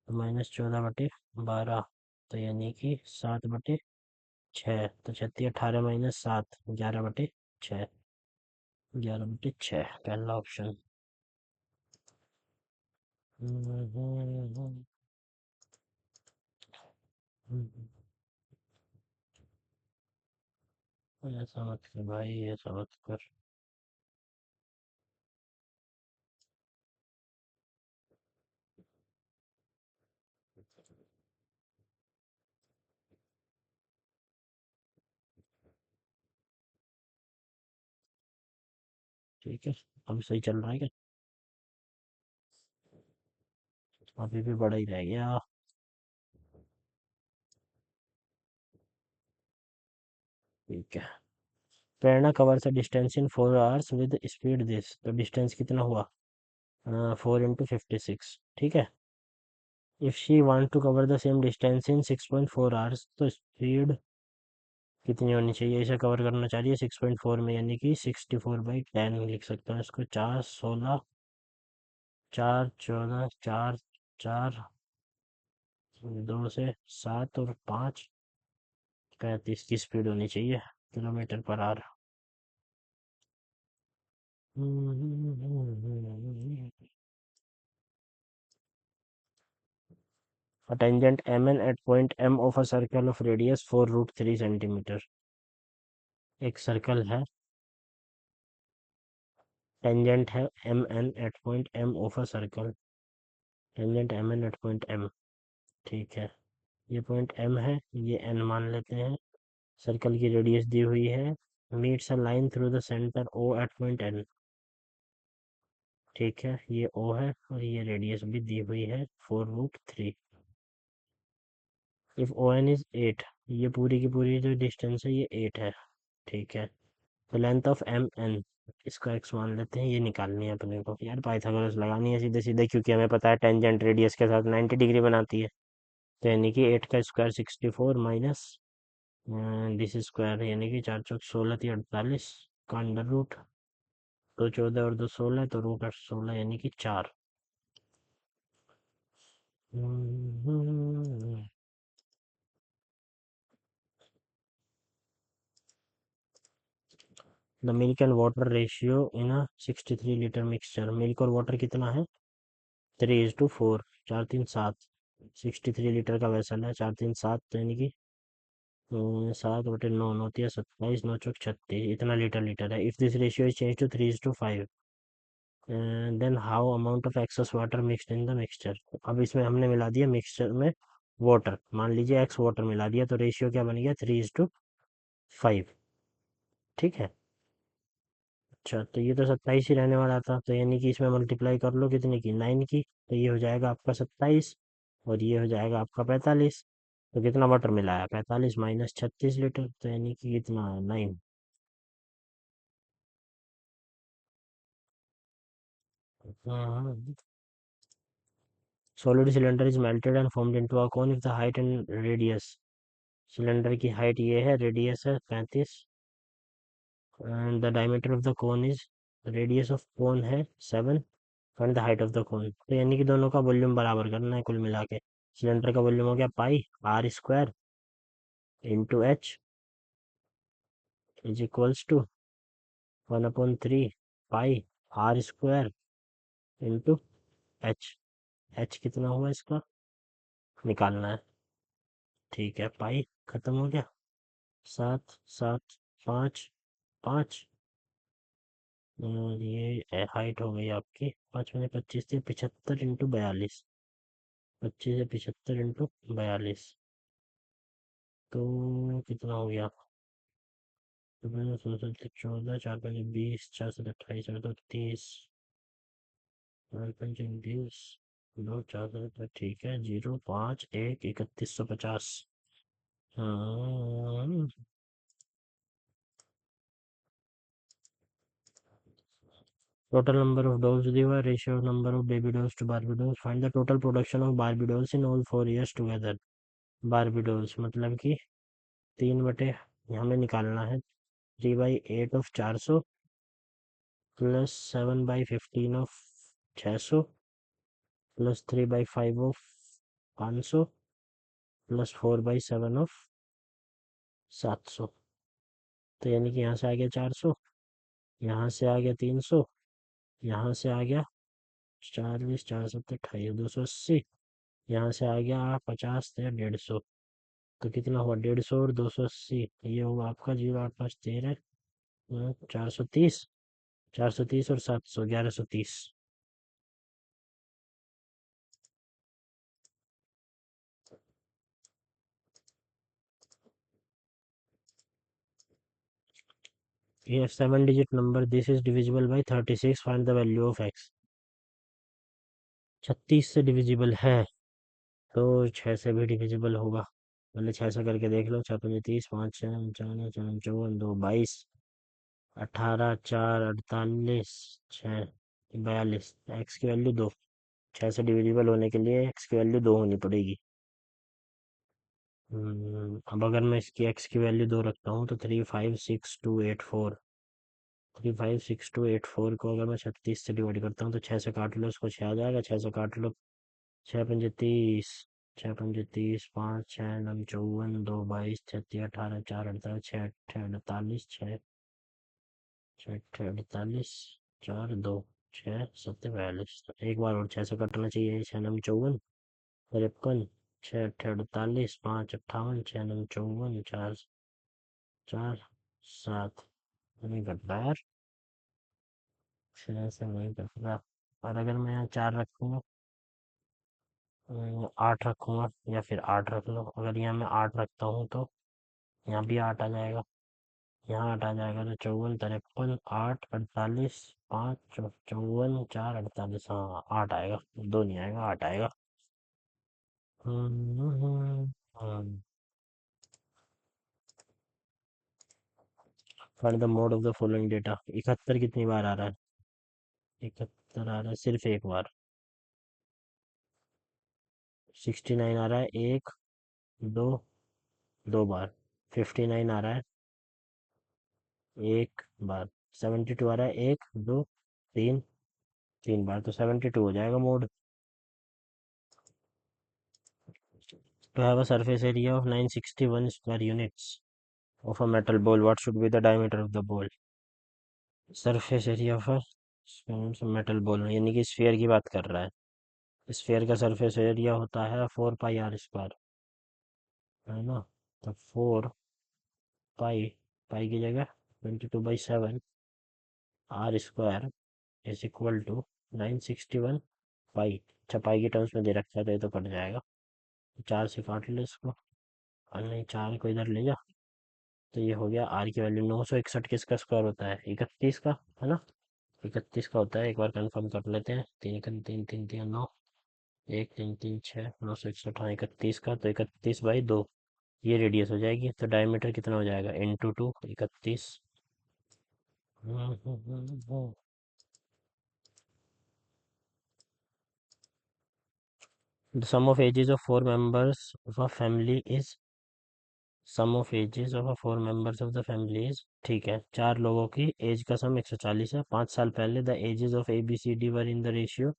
तो -14/12। तो यानी कि 7/6। तो 36 18 -7 11/6। 11/6 पहला ऑप्शन। ऐसा मत कर भाई, ऐसा मत कर। ठीक है, अब सही चल रहा है क्या। अभी भी बड़ा ही रह गया। ठीक है। Prerna covers a distance in 4 hours with speed this. तो डिस्टेंस कितना हुआ, 4 × 56। ठीक है। If she want to cover the same distance in 6.4 hours, तो स्पीड कितनी होनी चाहिए? इसे कवर करना चाह रही है 6.4 में, यानी कि 64/10 लिख सकते हैं इसको। 4 16 4 14 4 4 2 से 7 और 5 35 की स्पीड होनी चाहिए kilometre per hour. A tangent MN at point M of a circle of radius 4√3 centimeter। एक सर्कल है, टेंजेंट है MN at point M of a circle, tangent MN at point M। ठीक है, ये पॉइंट M है, ये N मान लेते हैं। सर्कल की रेडियस दी हुई है। Meets a line through the centre O at point N। ठीक है, ये O है और ये रेडियस भी दी हुई है 4√3। इफ ON इज 8, ये पूरी की पूरी जो डिस्टेंस है ये 8 है। ठीक है, तो लेंथ ऑफ MN, इसका x मान लेते हैं, ये निकालनी है अपने को। यार पाइथागोरस लगानी है सीधे सीधे, क्योंकि हमें पता है टेंजेंट रेडियस के साथ 90 डिग्री बनाती है। तो यानी कि 8 का स्क्वायर 64 माइनस दिस स्क्वायर, यानी कि 4 चौक 16 × 48 का अंडर रूट। 2 14 और 2 16, तो √16 यानी कि 4। The milk and water ratio in a 63 litre mixture. Milk और वाटर कितना है? 3:4, 4 3 7। 63 लीटर का वैसल है, 4 3 7, तो यानी कि 7/9, 9 × 27, 9 × 36, इतना लीटर लीटर है। If this ratio is change to 3:5, then how amount of excess water mixed in the mixture. अब इसमें हमने मिला दिया मिक्सचर में वाटर, मान लीजिए एक्स वाटर मिला दिया, तो रेशियो क्या बन गया? 3:5। ठीक है, अच्छा तो ये तो 27 ही रहने वाला था, तो यानी कि इसमें मल्टीप्लाई कर लो कितने की? 9 की, तो ये हो जाएगा आपका 27 और ये हो जाएगा आपका 45। तो कितना वाटर मिला है? 45 माइनस 36 लीटर, तो यानी कि कितना? 9। हाँ, solid cylinder is melted and formed into a cone if the height and radius. Cylinder की हाइट ये है, रेडियस है 35, and the diameter of the cone is, radius of cone है 7, find the height of the cone. तो यानी कि दोनों का वॉल्यूम बराबर करना है कुल मिला के। सिलेंडर का वॉल्यूम हो गया pi r square into h is equals to 1/3 pi r square into h. H कितना हुआ इसका? निकालना है। ठीक है, पाई खत्म हो गया। 7 7 5 5, और ये हाइट हो गई आपकी 5×25 थी, 75 इंटू 42। 25 से 75 इंटू 42, तो कितना हो गया? 14 4×5 20, 4×7 28, 4×2 30, 4×5 20, 2 4 ठीक है, 0 5 1 3150। हाँ, total number of dolls दिया है, ratio of number of baby dolls to Barbie dolls, find the total production of Barbie dolls in all 4 years together। Barbie dolls मतलब कि 3 बटे, हमें निकालना है 3/8 of 400 plus 7/15 of 600 plus 3/5 of 500 plus 4/7 of 700। तो यानी कि यहाँ से आ गया 400, यहाँ से आ गया 300, यहाँ से आ गया 40 4 7 28 280, यहाँ से आ गया 50 से 150। तो कितना हुआ? 150 और 280, ये हुआ आपका 0 8 5 13, 430, 430 और 700 1130। ये 7 digit number, this is divisible by 36, find the value of x. 36 से डिविजिबल है, तो 6 से भी डिविजिबल होगा। पहले 6 से करके देख लो। 6×5 = 30, 5 6 4 4 2 22, 18 4 48, 6 42, एक्स की वैल्यू 2। छः से डिविजिबल होने के लिए एक्स की वैल्यू 2 होनी पड़ेगी। अब अगर मैं इसकी एक्स की वैल्यू 2 रखता हूँ तो 3, 5, 6, 2, 8, 4, 3, 5, 6, 2, 8, 4 को अगर मैं 36 से डिवाइड करता हूँ तो 6 से काट लो, उसको 6 आ जाएगा, 6 से काट लो, 6 पंजे 30, 6 पंजे 30, 5, 6, 9, 54, 2, 22, 36, 18, 4, 48, 6, 6, 48, 6, 6, 48, 4, 2, 6, 7, 42। एक बार और 6 से कटना चाहिए, 6, 9, 54, 53, 6, 6, 48, 5, 58, 6, 9, 54, 4, 4, 7 नहीं कट रहा यार, 6 से नहीं कट रहा। और अगर मैं यहाँ 4 रखूँगा, 8 रखूँगा या फिर 8 रख लो, अगर यहाँ मैं 8 रखता हूँ तो यहाँ भी 8 आ जाएगा, यहाँ 8 आ जाएगा, तो 54, 53, 8, 48, 5, 54, 4, 48, हाँ 8 आएगा, 2 नहीं आएगा, 8 आएगा। Find the mode of the following data. 71 कितनी बार आ रहा है? 71 आ रहा है सिर्फ एक बार। 69 आ रहा है एक, दो, 2 बार। 59 आ रहा है एक बार। 72 आ रहा है एक, दो, तीन, 3 बार, तो 72 हो जाएगा mode. To have a surface area of 961 square units of a metal ball, what should be the diameter of the ball? Surface area of a metal ball, यानी कि स्फीयर की बात कर रहा है। स्फीयर का सरफेस एरिया होता है 4 पाई r स्क्वायर, है ना। तो 4 पाई, पाई की जगह 22/7 r square is equal to 961 pi. अच्छा, पाई के टर्म्स में दे रखा है तो ये तो कट जाएगा, 4 से काट लो इसको, और नहीं 4 को इधर ले जा, तो ये हो गया आर की वैल्यू 961। किसका स्क्वायर होता है? 31 का, है ना। 31 का होता है, एक बार कंफर्म कर लेते हैं। 3, 3, 3, 3, 9, 1, 3, 3, 6, 961, हाँ 31 का, तो 31/2 ये रेडियस हो जाएगी। तो डायमीटर कितना हो जाएगा? Into 2, 31। The sum of ages of 4 members of a family is, sum of ages of 4 members of the family is, ठीक है, 4 लोगों की एज का सम 140 है। 5 साल पहले the ages of A B C D were in the ratio,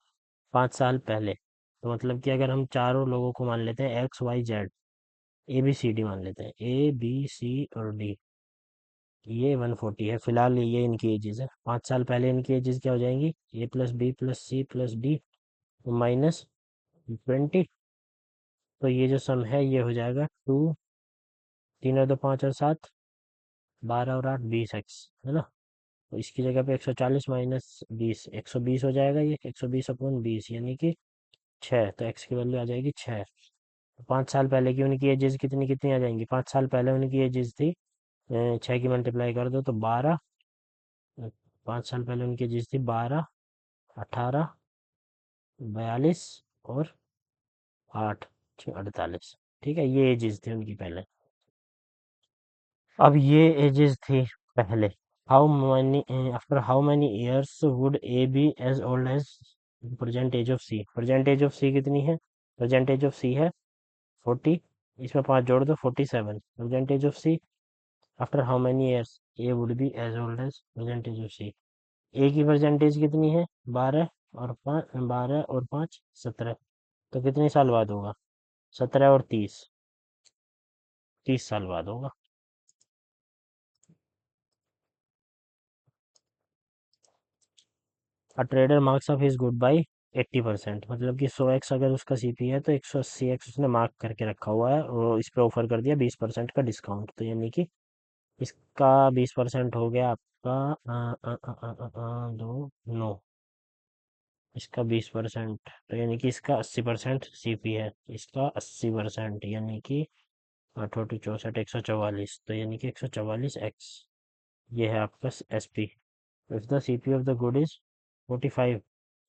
5 साल पहले, तो मतलब कि अगर हम चारों लोगों को मान लेते हैं XYZ, A B C D मान लेते हैं, A B C और D, ये 140 है फिलहाल, ये इनकी एजेस है। 5 साल पहले इनकी एजेस क्या हो जाएंगी? A+B+C+D -20। तो ये जो सम है ये हो जाएगा 2, 3 और 2 5 और 7, 12 और 8 20x, है ना। तो इसकी जगह पे 140 - 20, 120 हो जाएगा, ये 120/20 यानी कि 6, तो x की वैल्यू आ जाएगी 6। 5 साल पहले की उनकी एजेस कितनी कितनी आ जाएंगी? 5 साल पहले उनकी एजेस थी, 6 की मल्टीप्लाई कर दो तो 12, 5 साल पहले उनकी एजेस थी 12, 18, 42 और 8, 48। ठीक है, ये एजेस थी उनकी पहले। अब ये एजेस थी पहले। How many, after how many years would A B age old age present age of C? Present age of C कितनी है? प्रेजेंट एज ऑफ सी है 40, इसमें 5 जोड़ दो 47, present age of C after how many years A would B age old age present age of C. A की percentage कितनी है? 12 और 5 17, तो कितने साल बाद होगा? 17 और 30, 30 साल बाद होगा। A trader marks of his good by 80%, मतलब कि 100x अगर उसका सीपी है तो 180x उसने मार्क करके रखा हुआ है और इस पे ऑफर कर दिया 20% का डिस्काउंट, तो यानी कि इसका 20% हो गया आपका 2, 9, इसका 20%, तो यानी कि इसका 80% सीपी है, इसका 80%, यानी कि 8, 8, 64, 144, तो यानी कि 144x, ये है आपका SP। If the CP of the good is 45,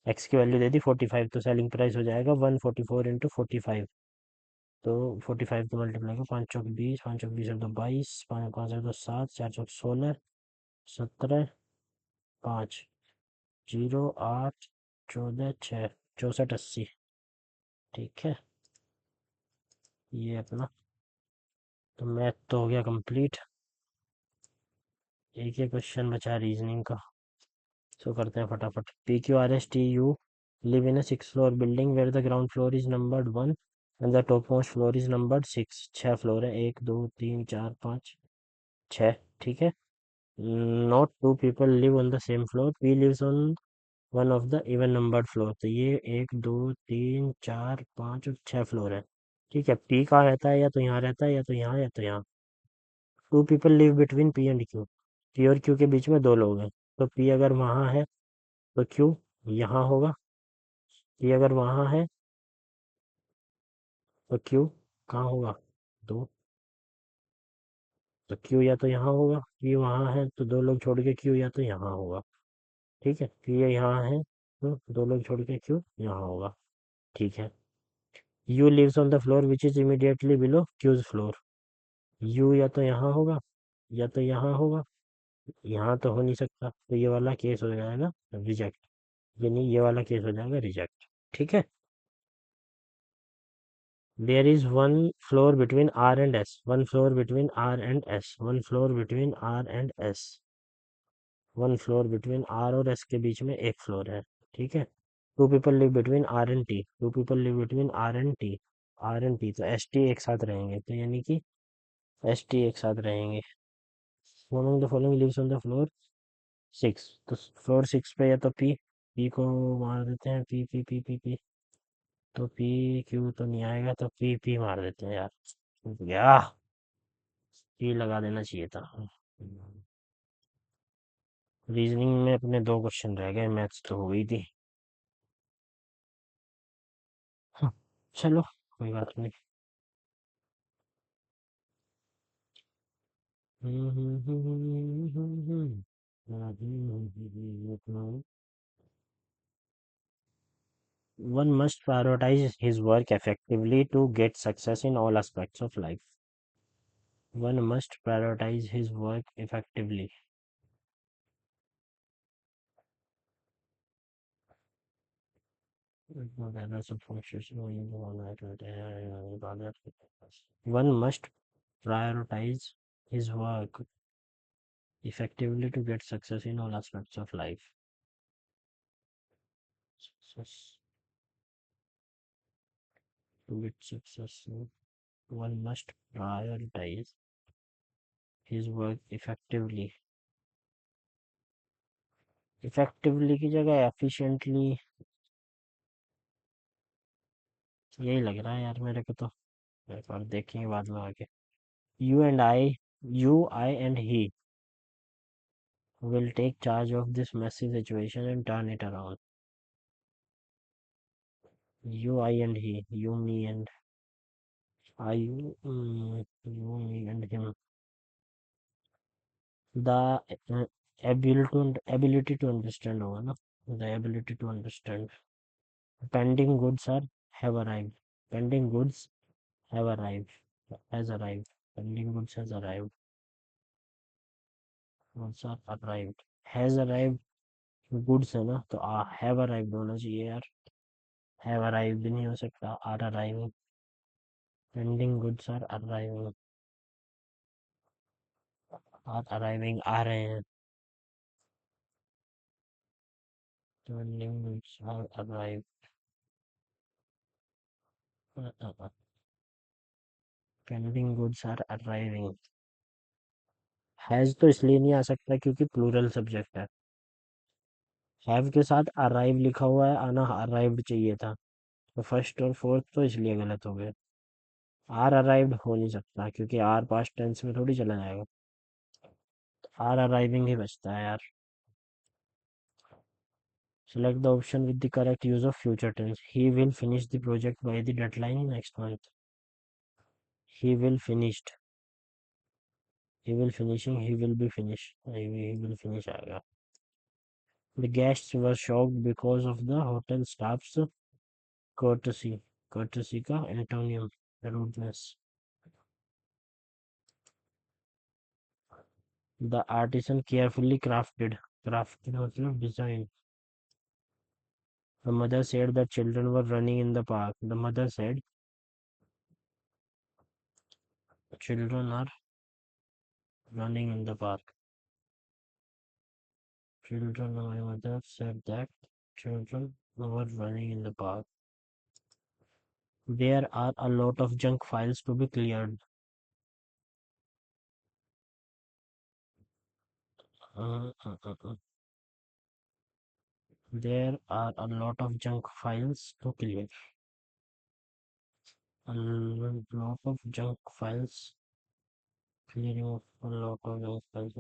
x की वैल्यू दे दी 45, तो सेलिंग प्राइस हो जाएगा 144 × 45, तो 45 को मल्टीप्लाई करो, 5 चौक 20, 5 चौक 20 और 2 22, 5 5 और 2 7, 4 चौक 16, 17, 5, 0, 8, 14, 6, 64 80। ठीक है, ये अपना तो मैथ तो हो गया कंप्लीट। एक ही क्वेश्चन बचा रीजनिंग का, सो करते हैं फटाफट। PQRSTU live in a 6 floor building where the ground floor is numbered 1 and the topmost floor is numbered 6। 6 floor है, 1 2 3 4 5 6। ठीक है। Not two people live on the same floor, P lives on one of the even numbered floor। तो ये 1 2 3 4 5 और 6 floor है। ठीक है, P कहाँ रहता है, या तो यहाँ रहता है, या तो यहाँ, या तो यहाँ। Two people live between P and Q। P और Q के बीच में दो लोग हैं, तो P अगर वहाँ है तो Q यहाँ होगा। P अगर वहाँ है तो Q कहाँ होगा, दो। तो Q या तो यहाँ होगा, P वहाँ है तो दो लोग छोड़ के Q या तो यहाँ होगा। ठीक है, P यहाँ है तो दो लोग छोड़ के Q यहाँ होगा। ठीक है। U lives on the floor which is immediately below Q's floor। U या तो यहाँ होगा, या तो यहाँ होगा। यहाँ तो हो नहीं सकता, तो ये वाला केस हो जाएगा रिजेक्ट, यानी ये वाला केस हो जाएगा रिजेक्ट। ठीक है। There is one floor between R and S, one floor between R and S, one floor between R and S, one floor between R और S के बीच में एक फ्लोर है। ठीक है। Two people live between R and T, two people live between R and T, R and T, तो ST एक साथ रहेंगे, तो यानी कि ST एक साथ रहेंगे। Among the following lives on the floor 6, तो फ्लोर 6 पे या तो P को मार देते हैं, P, तो Q तो नहीं आएगा, तो P मार देते हैं यार, गया। P लगा देना चाहिए था। रीजनिंग में अपने दो क्वेश्चन रह गए, मैथ्स तो हो गई थी। हाँ, चलो कोई बात नहीं। One must prioritize his work effectively to get success in all aspects of life. One must prioritize his work effectively. One must prioritize his work effectively to get success in all aspects of life. Success. To get success, one must prioritize his work effectively। Effectively की जगह efficiently, यही लग रहा है यार मेरे को तो। एक बार देखेंगे बाद में आके। You and I you I and he will take charge of this messy situation and turn it around। You, I and he, you, me and you, me and him। The ability to understand होगा ना, the ability to understand। Pending goods are have arrived। Pending goods have arrived, has arrived। Pending goods has arrived, goods are arrived, has arrived। Goods है ना, तो have arrived होना चाहिए यार। Have arrived भी नहीं हो सकता, are arriving. Pending goods are arriving, are arriving आ रहे हैं। Pending goods are arrive, pending goods are arriving. Has तो इसलिए नहीं आ सकता क्योंकि प्लूरल सब्जेक्ट है। हैव के साथ अराइव लिखा हुआ है, आना अराइव्ड चाहिए था, तो फर्स्ट और फोर्थ तो इसलिए गलत हो गए। आर अराइव्ड हो नहीं सकता क्योंकि आर पास्ट टेंस में थोड़ी चला जाएगा, आर अराइविंग ही बचता है यार। Select the option with the correct use of future tense। He will finish the project by the deadline next month। He will finished, he will finishing, he will be finished, he will finish आएगा। The guests were shocked because of the hotel staff's courtesy। courtesy का antonym rudeness। The artisan carefully crafted, crafted मतलब design। The mother said that children were running in the park. The mother said children are running in the park. Children, my mother said that children were running in the park. There are a lot of junk files to be cleared. Uh. There are a lot of junk files to clear. A lot of junk files. Clearing of a lot of junk files.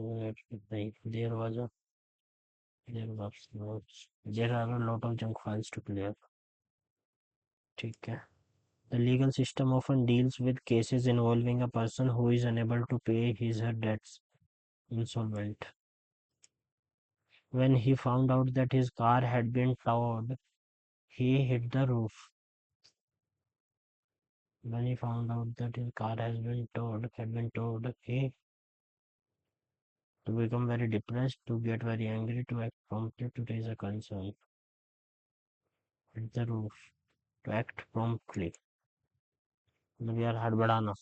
Like there are a lot of junk files to clear. ठीक है. The legal system often deals with cases involving a person who is unable to pay his or her debts, insolvent. When he found out that his car had been towed, he hit the roof. When he found out that his car had been towed, he to become very depressed, to get very angry, to act promptly, to raise a concern. Hit the roof. To act promptly. मतलब यार हड़बड़ाना.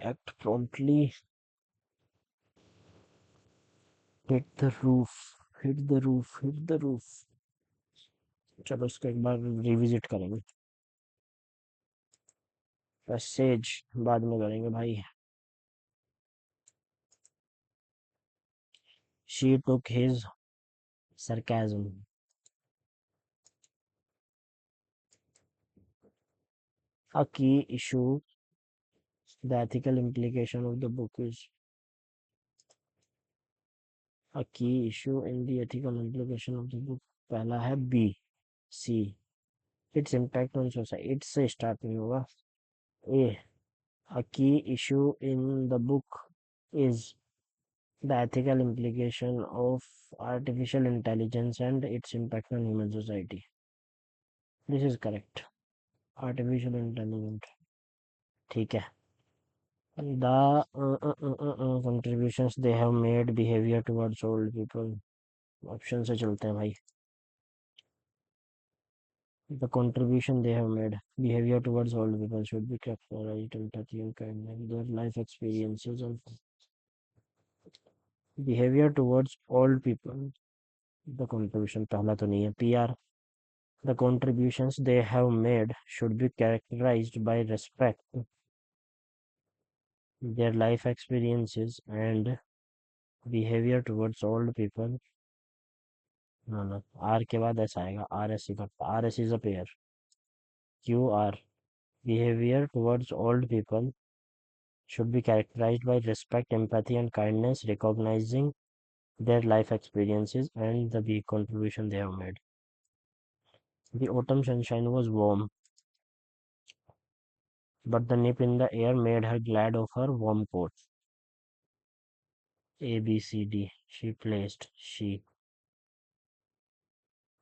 Act promptly. Hit the roof. Hit the roof. Hit the roof. चलो इसको एक बार revisit करेंगे. Passage बाद में करेंगे भाई. She took his sarcasm. A key issue, the ethical implication of the book is a key issue in the ethical implication of the book. पहला है B, C. Its impact on society. It's से start नहीं होगा. A key issue in the book is the ethical implication of artificial intelligence and its impact on human society. This is correct. Artificial intelligence. ठीक है. The contributions they have made behavior towards old people. Option से चलते हैं भाई. The contribution they have made behavior towards old people should be characterized empathy and kindness. Their life experiences and behavior towards old people. The contribution पहला तो नहीं है. PR. The contributions they have made should be characterized by respect. Their life experiences and behavior towards old people. No. R के बाद ऐसा आएगा. RS का. RS is a pair. QR. Behavior towards old people should be characterized by respect, empathy, and kindness, recognizing their life experiences and the big contribution they have made. The autumn sunshine was warm, but the nip in the air made her glad of her warm coat. A, B, C, D. She,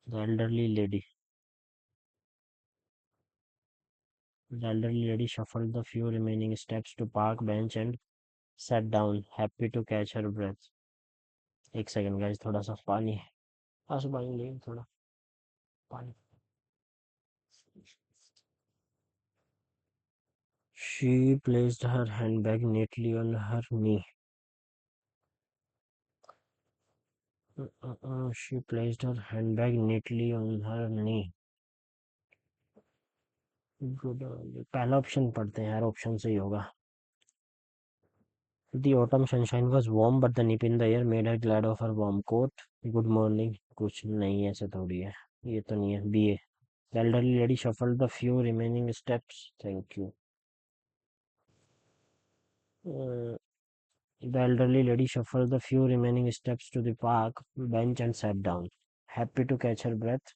the elderly lady. The elderly lady shuffled the few remaining steps to park bench and sat down, happy to catch her breath. एक second guys, थोड़ा सा पानी. आंसू पानी लेंगे थोड़ा पानी. She placed her handbag neatly on her knee. She placed her handbag neatly on her knee. Good. पहला ऑप्शन पढ़ते हैं यार, ऑप्शन सही होगा. The autumn sunshine was warm, but the nip in the air made her glad of her warm coat. Good morning. कुछ नहीं, ऐसे थोड़ी है. ये तो नहीं है. BA. The elderly lady shuffled the few remaining steps. Thank you. The elderly lady shuffled the few remaining steps to the park bench and sat down, happy to catch her breath.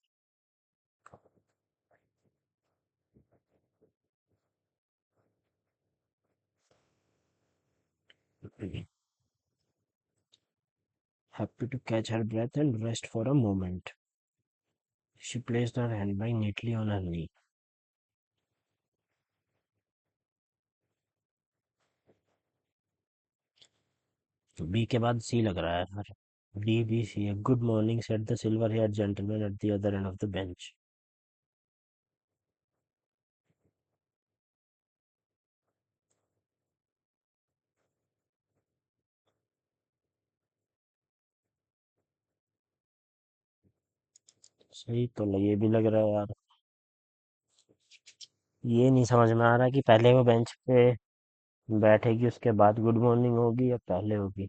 Happy to catch her breath and rest for a moment. She placed her handbag neatly on her knee. B के बाद C लग रहा है यार. DBC. Good morning, said the silver-haired gentleman at the other end of the bench. सही तो ये भी लग रहा है यार। ये नहीं समझ में आ रहा कि पहले वो बेंच पे बैठेगी उसके बाद गुड मॉर्निंग होगी या पहले होगी।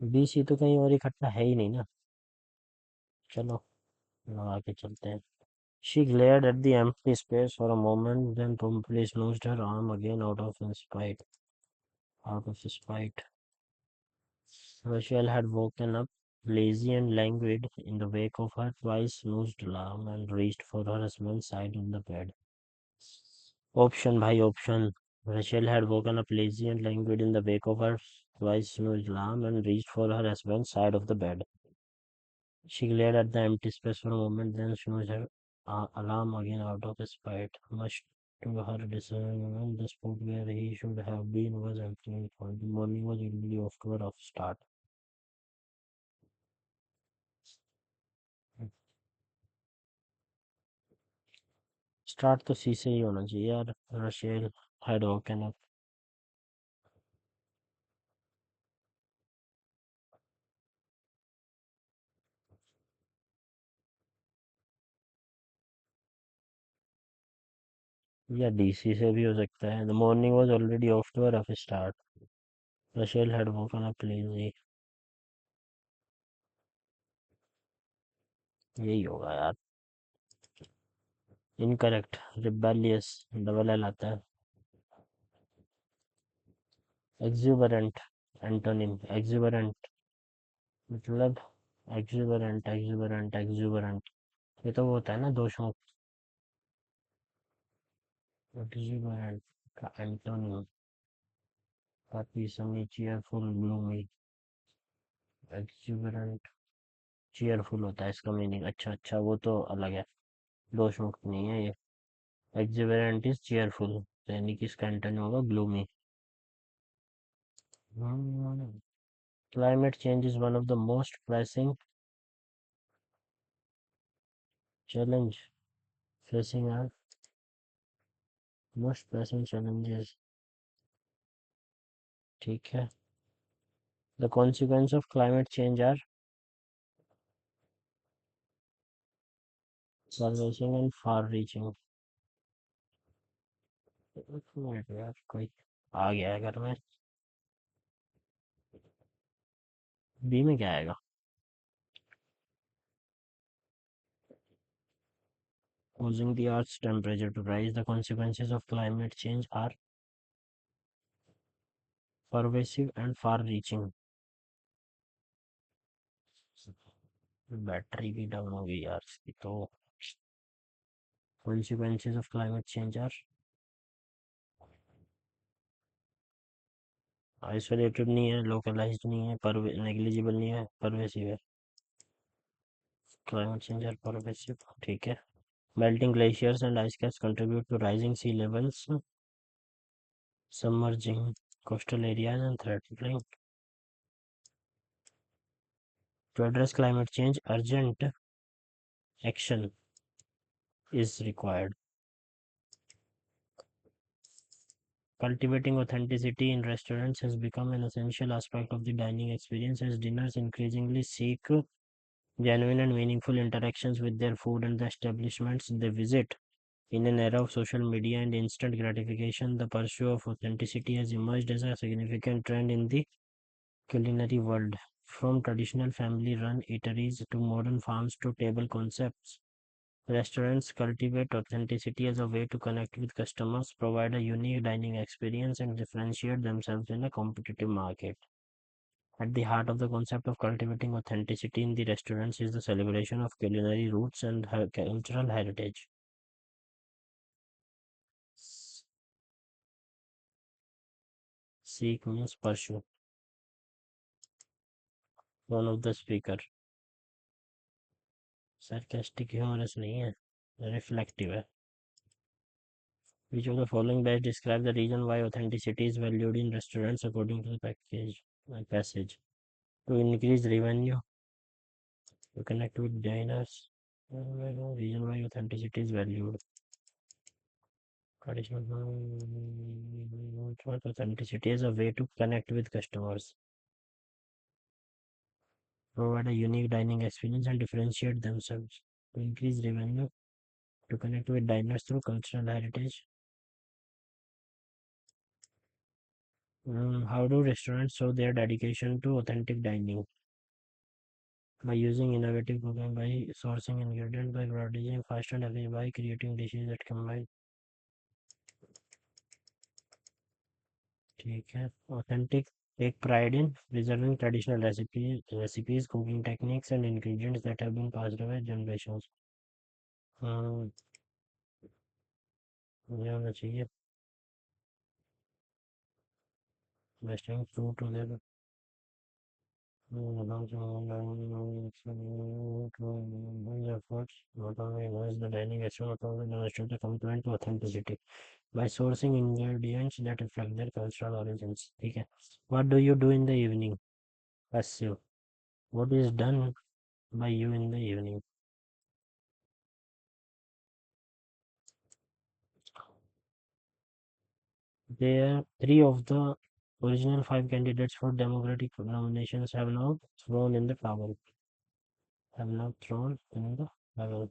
BC तो कहीं और इकट्ठा है ही नहीं ना। चलो लगा के चलते हैं। She glared at the empty space for a moment, then promptly snoozed her arm again out of spite. Rachel had woken up, lazy and languid, in the wake of her twice snoozed alarm and reached for her husband's side of the bed. Option by option. Rachel had woken up lazy and languid in the wake of her twice snoozed alarm and reached for her husband's side of the bed. She glared at the empty space for a moment, then snoozed her alarm again out of spite. Much to her disappointment, the spot where he should have been was empty and cold. The morning was already off to a rough start. Start तो C से ही होना चाहिए यार। Rachel had woken up. या DC से भी हो सकता है। The morning was already off to a rough start. Rachel had woken up lazy. यही होगा यार। इनकरेक्ट। रिबेलियस डबल एल आता है। एक्जुबरेंट एंटोनिम एक्जुबरेंट मतलब एक्जुबरेंट ये तो वो होता है ना दोषमुक्त। एक्जुबरेंट का एंटोनिम काफी सनी चीयरफुल ब्लूमी। एक्जुबरेंट चीयरफुल होता है इसका मीनिंग। अच्छा अच्छा वो तो अलग है। दोषमुक्त नहीं है ये। एक्जुबरेंट इज चीयरफुल यानी कि इसका एंटोनिम होगा gloomy. Climate change is one of the most pressing challenge facing our most pressing challenges। ठीक है। The consequence of climate change are surfacing and far reaching. यार कोई आ गया है घर में। बी में क्या आएगा। causing the earth's temperature to rise, the consequences of climate change are pervasive and far reaching। Battery भी डाउन हो गई यार इसकी तो। consequences of climate change are isolated नहीं है, लोकलाइज्ड नहीं है, पर नेग्लिजिबल नहीं है, परवेसिव है। क्लाइमेट चेंज आर परवेसिव ठीक है। melting glaciers and ice caps contribute to rising sea levels, submerging coastal areas and threatening to address climate change. Urgent action is required. Cultivating authenticity in restaurants has become an essential aspect of the dining experience as dinners increasingly seek genuine and meaningful interactions with their food and the establishments they visit. In an era of social media and instant gratification, the pursuit of authenticity has emerged as a significant trend in the culinary world. From traditional family run eateries to modern farms to table concepts, restaurants cultivate authenticity as a way to connect with customers, provide a unique dining experience, and differentiate themselves in a competitive market. At the heart of the concept of cultivating authenticity in the restaurants is the celebration of culinary roots and cultural heritage. Seek means pursue. One of the speaker. sarcastic humorous नहीं है, reflective है. Which of the following best describe the reason why authenticity is valued in restaurants according to the passage? To increase revenue, to connect with diners. Reason why authenticity is valued. Traditional authenticity is a way to connect with customers, provide a unique dining experience, and differentiate themselves. To increase revenue, to connect with diners through cultural heritage. How do restaurants show their dedication to authentic dining? By using innovative cooking, by sourcing ingredients, by prioritizing fast and healthy, by creating dishes that combine. ठीक है. Authentic take pride in preserving traditional recipes, cooking techniques, and ingredients that have been passed away generations. हाँ, ये होना चाहिए. Western fruit together. Efforts not only enhance the dining experience but also demonstrate the commitment to authenticity by sourcing ingredients that reflect their cultural origins. ठीक है. What do you do in the evening? Passive. What is done by you in the evening? There, three of the original five candidates for Democratic nominations have now thrown in the towel.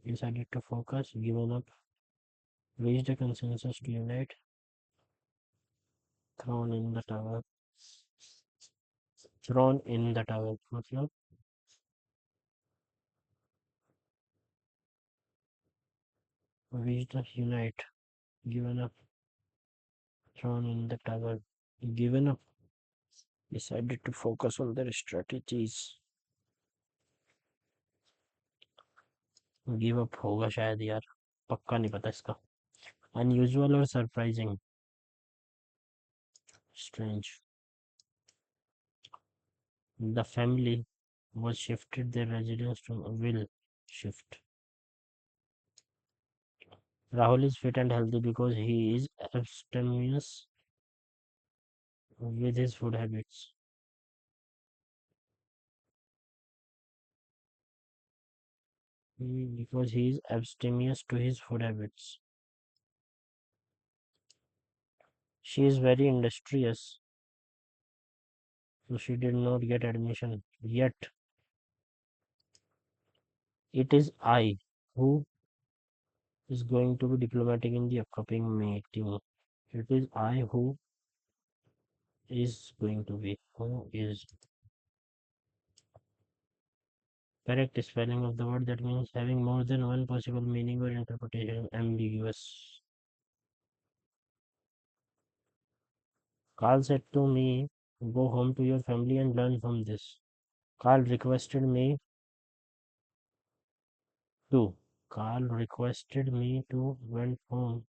Decided to focus, given up, reached a consensus to unite, thrown in the towel. Thrown in the towel. मतलब reached a unite, given up, thrown in the towel. Given up, decided to focus on their strategies. Give up होगा शायद यार, पक्का नहीं पता इसका. Unusual और surprising. Strange. The family was shifted their residence to will shift. Rahul is fit and healthy because he is abstemious with his food habits. Because he is abstemious to his food habits. She is very industrious, so she did not get admission yet. It is I who is going to be diplomatic in the upcoming meeting. It is I who is going to be. Who is correct spelling of the word that means having more than one possible meaning or interpretation. Ambiguous. Carl said to me, go home to your family and learn from this. Carl requested me to. Carl requested me to went home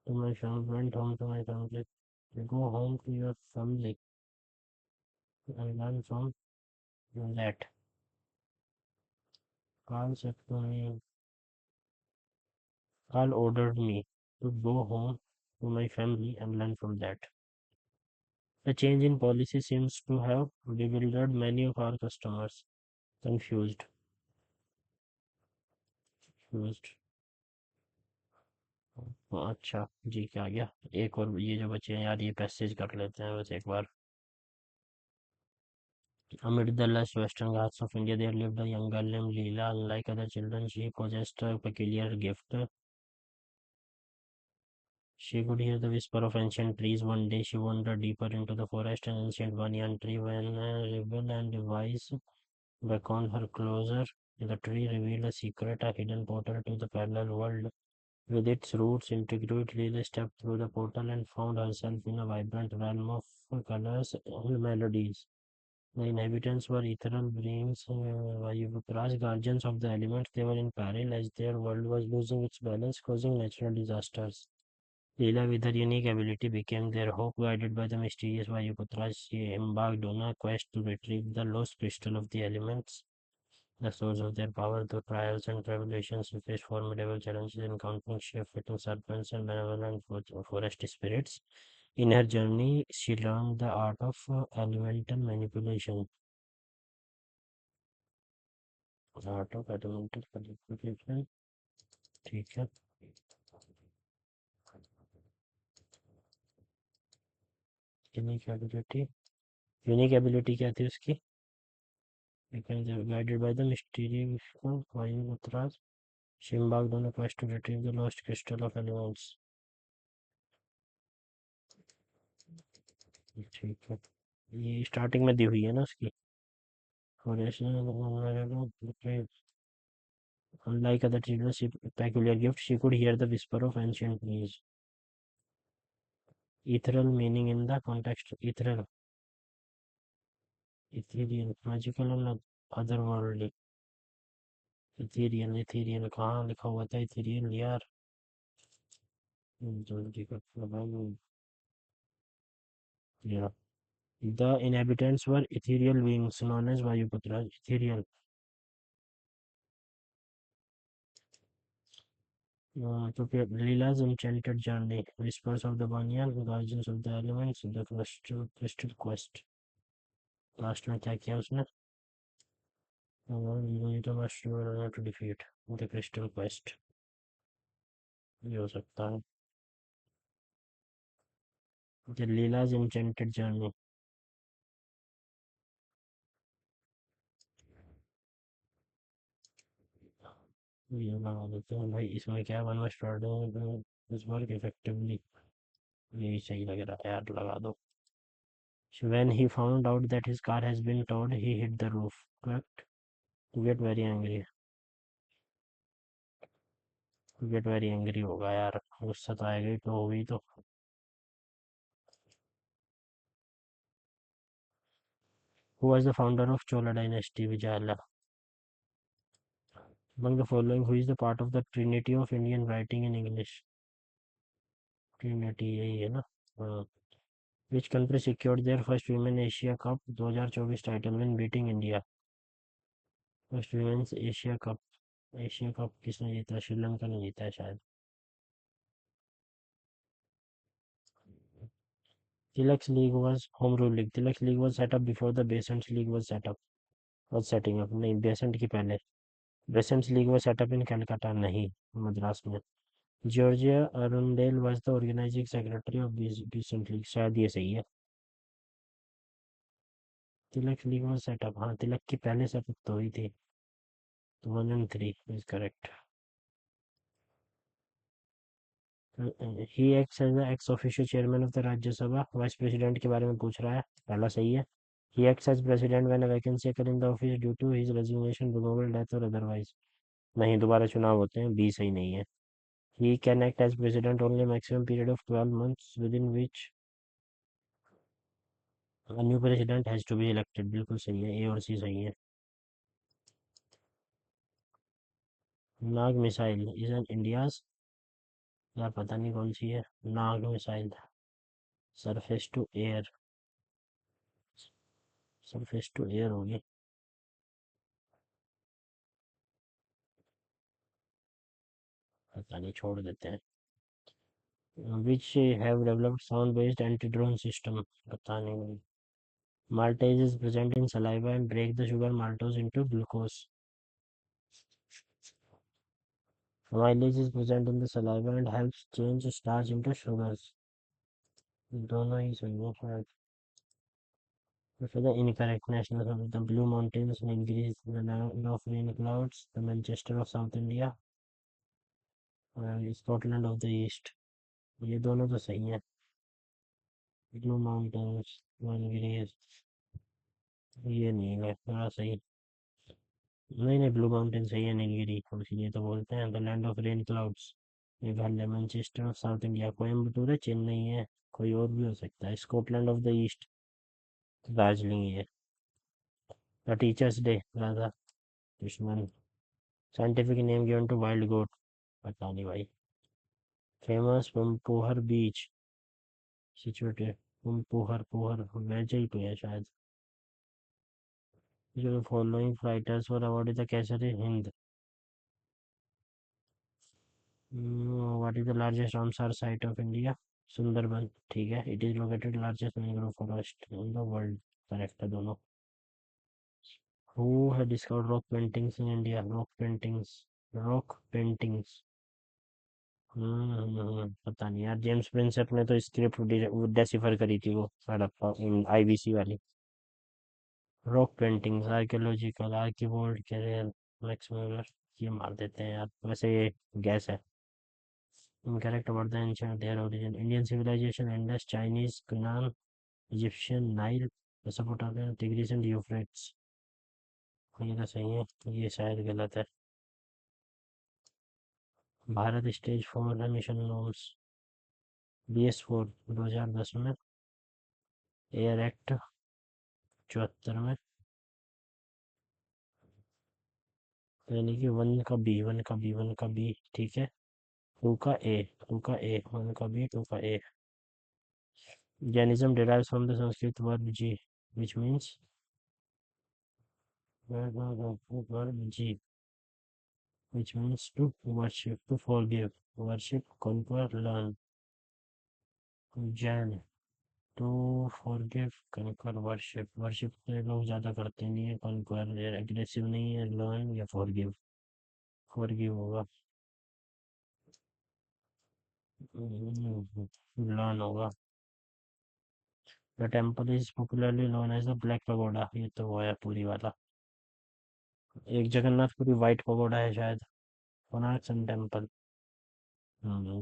to my family. Go home to your family and learn from that. Carl said to me, Carl ordered me to go home to my family and learn from that. The change in policy seems to have bewildered many of our customers. Confused. Confused. अच्छा जी, क्या आ गया. एक और ये जो बचे हैं यार, ये पैसेज कर लेते हैं बस एक बार. Amid the lush western Ghats of India, there lived a young girl named Leela. Unlike other children, she possessed a peculiar gift. She could hear the whisper of ancient trees. One day, she wandered deeper into the forest. An ancient banyan tree, when rebel and wise, beckoned her closer. The tree revealed a secret, a hidden portal to the parallel world. With its roots integrated, Leela stepped through the portal and found herself in a vibrant realm of colors and melodies. The inhabitants were ethereal beings, Vayuputras, guardians of the elements. They were in peril as their world was losing its balance, causing natural disasters. Leela, with her unique ability, became their hope. Guided by the mysterious Vayuputras, she embarked on a quest to retrieve the lost crystal of the elements. The source of their power through trials and tribulations, they faced formidable challenges encountering shape-shifting serpents and benevolent forest spirits. In her journey, she learned the art of elemental manipulation. Art of elemental qualification, ठीक है। Unique ability, unique ability क्या थी उसकी? Guided by the mysterious Vayuputras, she embarked on a quest to retrieve the lost crystal of elements. ठीक है, ये starting में दी हुई है ना उसकी। Unlike other children, she peculiar gift. She could hear the whisper of ancient trees. Ethereal meaning in the context. Ethereal, ethereal, magical and otherworldly. Ethereal, ethereal कहाँ लिखा हुआ था इथेरियल यार? जल्दी कर भाई यार। The inhabitants were ethereal beings known as Vayuputras. Ethereal. तो फिर Leela's enchanted journey, whispers of the Banyan, guardians of the elements, the crystal quest. Last में क्या किया उसने? तो master to defeat the crystal quest, ये हो सकता है। The Leela's enchanted journey, ये लगा देते हैं भाई। इसमें क्या one must this work effectively, यही सही लग रहा है यार, लगा दो। When he found out that his car has been towed, he hit the roof. Correct? To get very angry. To get very angry होगा यार, गुस्सा तो आएगा ही, तो होगी तो। Who was the founder of Chola dynasty? Vijayala. Among the following, who is the part of the Trinity of Indian writing in English? Trinity यही है ना? हाँ। Which country secured their first Women Asia Cup 2024 title when beating India? First Women's Asia Cup, Asia cup किसने जीता? श्रीलंका ने जीता है शायद। Tilak's league was home rule league. Tilak's league was set up before the Basant's league was set up. Was setting up नहीं, Besant की पहले। Besant's league was set up in Calcutta नहीं, मद्रास में। Georgia Arundale was the organizing secretary of Besant League, शायद ये सही है। तिलक league was set up, हाँ तिलक की पहले सेटअप तो हुई थी। तो 1 and 3 is correct. He acts as the ex officio chairman of the राज्य सभा, वाइस प्रेसिडेंट के बारे में पूछ रहा है, पहला सही है। He acts as president when a vacancy occurs in the office due to his resignation, removal, death or otherwise. नहीं, दोबारा चुनाव होते हैं, बी सही नहीं है। He can act as president only a maximum period of 12 months within which a new president has to be elected. बिल्कुल सही है, ए और सी सही है। Nag missile is an India's, यार पता नहीं कौन सी है। Nag missile, surface to air, surface to air होगी। पता नहीं, छोड़ देते हैं। Which have developed sound based anti drone system, पता नहीं। Maltase is present in saliva and break the sugar maltose into glucose. Amylase is present in the saliva and helps change starch into sugars. दोनों ही सही है शायद। For the incorrect national of the Blue Mountains, Nilgiris, the land of rain clouds, the Manchester of South India, and Scotland of the East. ये दोनों तो सही हैं। Blue mountains, Nilgiris, ये नहीं है थोड़ा सही। नहीं नहीं, ब्लू माउंटेन सही है, नीलगिरी इसीलिए तो बोलते हैं the land of rain clouds. Meghalaya, Manchester of South India, Coimbatore है, चेन्नई है, कोई और भी हो सकता है। Scotland of the East, Darjeeling है। The teachers day, Radhakrishnan. Scientific name given to wild goat, पता नहीं भाई। फेमस पंपोहर बीच सिचुएटेड, पंपोहर पोहर वैसे ही पे है शायद। जो following fighters were awarded the Kesari Hind. What is the largest Ramsar site of India? Sundarban. ठीक है। It is located largest mangrove forest in the world. Correct है दोनों। हु है discovered rock paintings in India? Rock paintings. Rock paintings. पता नहीं यार। James Prinsep ने तो स्क्रिप्ट डेसिफर करी थी वो हड़प्पा आईबीसी वाली। Rock paintings archaeological archivolt carrier Max Muller. ये मार देते हैं यार, वैसे ये गैस है। Incorrect about the ancient their origin Indian civilization Indus Chinese कुनान Egyptian Nile Mesopotamian Tigris and Euphrates. ये तो सही है, ये शायद गलत है। Bharat stage 4 mission norms BS4 2010 में। एयर एक्ट 74 में। यानी कि वन का बी ठीक है। टू का ए वन का बी टू का A. Jainism derives from the Sanskrit verb ji, which means verb ji, which means to worship, to forgive, worship, conquer, learn. Jain to forgive conquer worship. Worship तो ये लोग ज़्यादा करते नहीं है। कनकर एग्रेसिव नहीं है। लर्न या फॉरगिव। फॉरगिव होगा। लर्न होगा। The temple is popularly known as the black pagoda. ये तो वो है पूरी वाला। एक जगन्नाथपुरी वाइट पगोडा है शायद। Konark sun temple.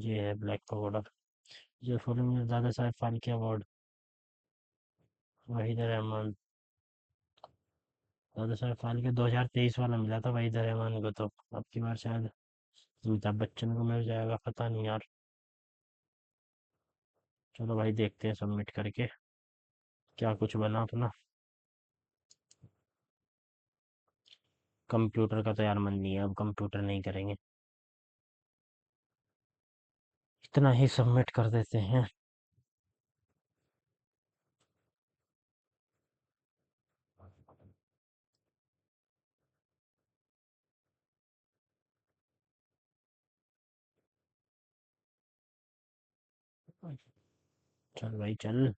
ये है ब्लैक पगोडा। जो फिल्म में दादा साहब फाल्के अवार्ड। वहीद रहमान। दादा साहब फाल्के 2023 वाला मिला था वहीद रहमान को, तो अब की बार शायद अमिताभ बच्चन को मिल जाएगा, पता नहीं यार। चलो भाई देखते हैं सबमिट करके क्या कुछ बना अपना। कंप्यूटर का तो यार मन नहीं है, अब कंप्यूटर नहीं करेंगे। इतना ही सबमिट कर देते हैं। चल भाई चल।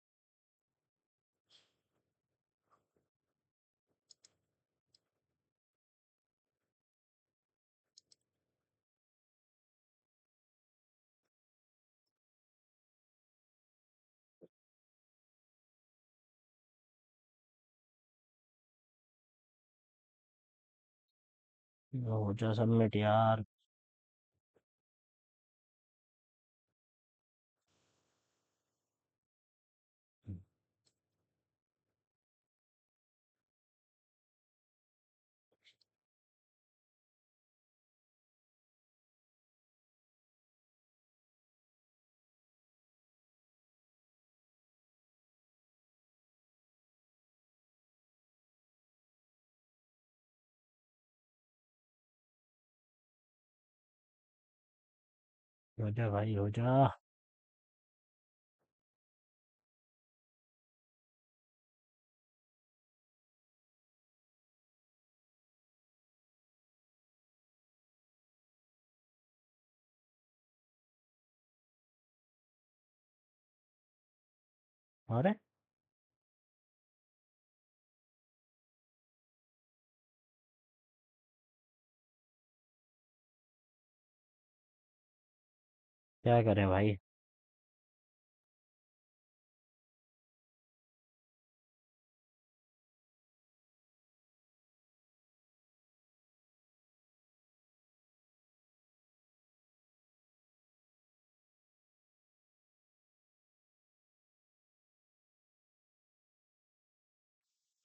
हो जा सबमिट यार। हो जा भाई हो जा। अरे क्या करें भाई।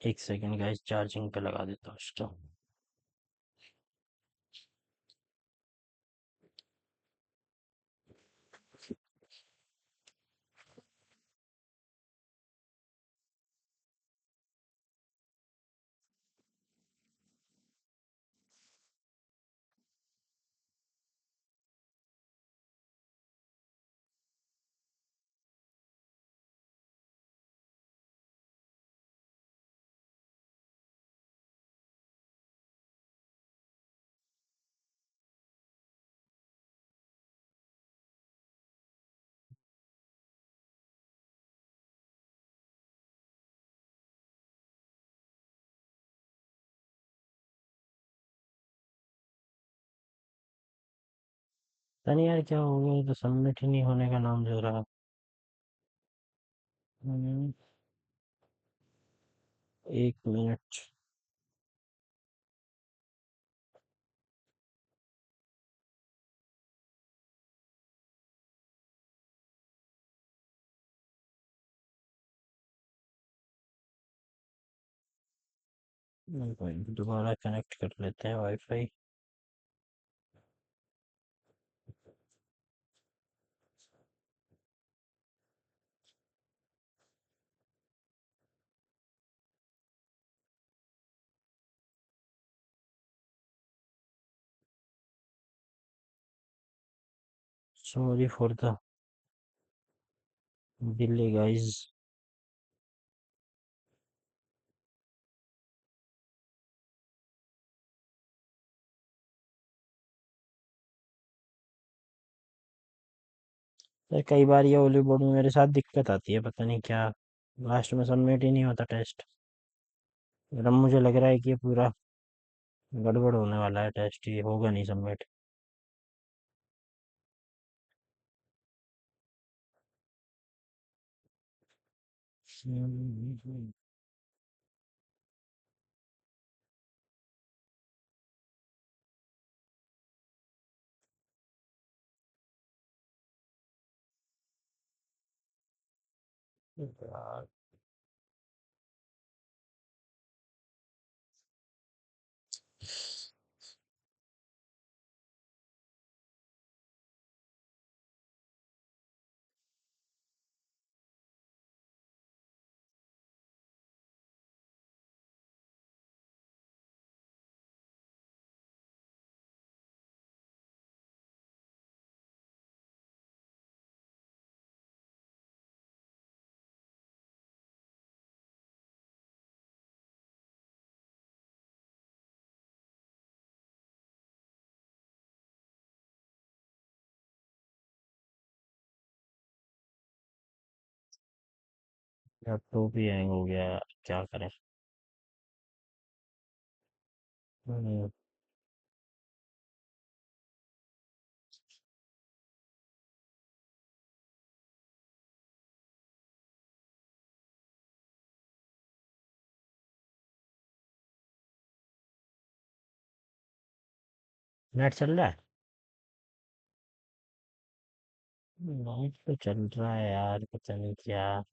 एक सेकंड गाइस, चार्जिंग पे लगा देता हूँ इसको। पता नहीं यार क्या हो गया, ये तो सबमिट ही नहीं होने का नाम ले रहा। हम्म, 1 मिनट। कोई नहीं, दोबारा कनेक्ट कर लेते हैं wifi. Sorry for the delay guys. कई बार ये ओली बोर्ड में मेरे साथ दिक्कत आती है, पता नहीं क्या। लास्ट में सबमिट ही नहीं होता टेस्ट। अब मुझे लग रहा है कि ये पूरा गड़बड़ होने वाला है, टेस्ट ये होगा नहीं सबमिट। यार, लैपटॉप ही हैंग हो गया यार, क्या करें। हम्म, नेट चल रहा है। नेट तो चल रहा है यार, पता नहीं क्या।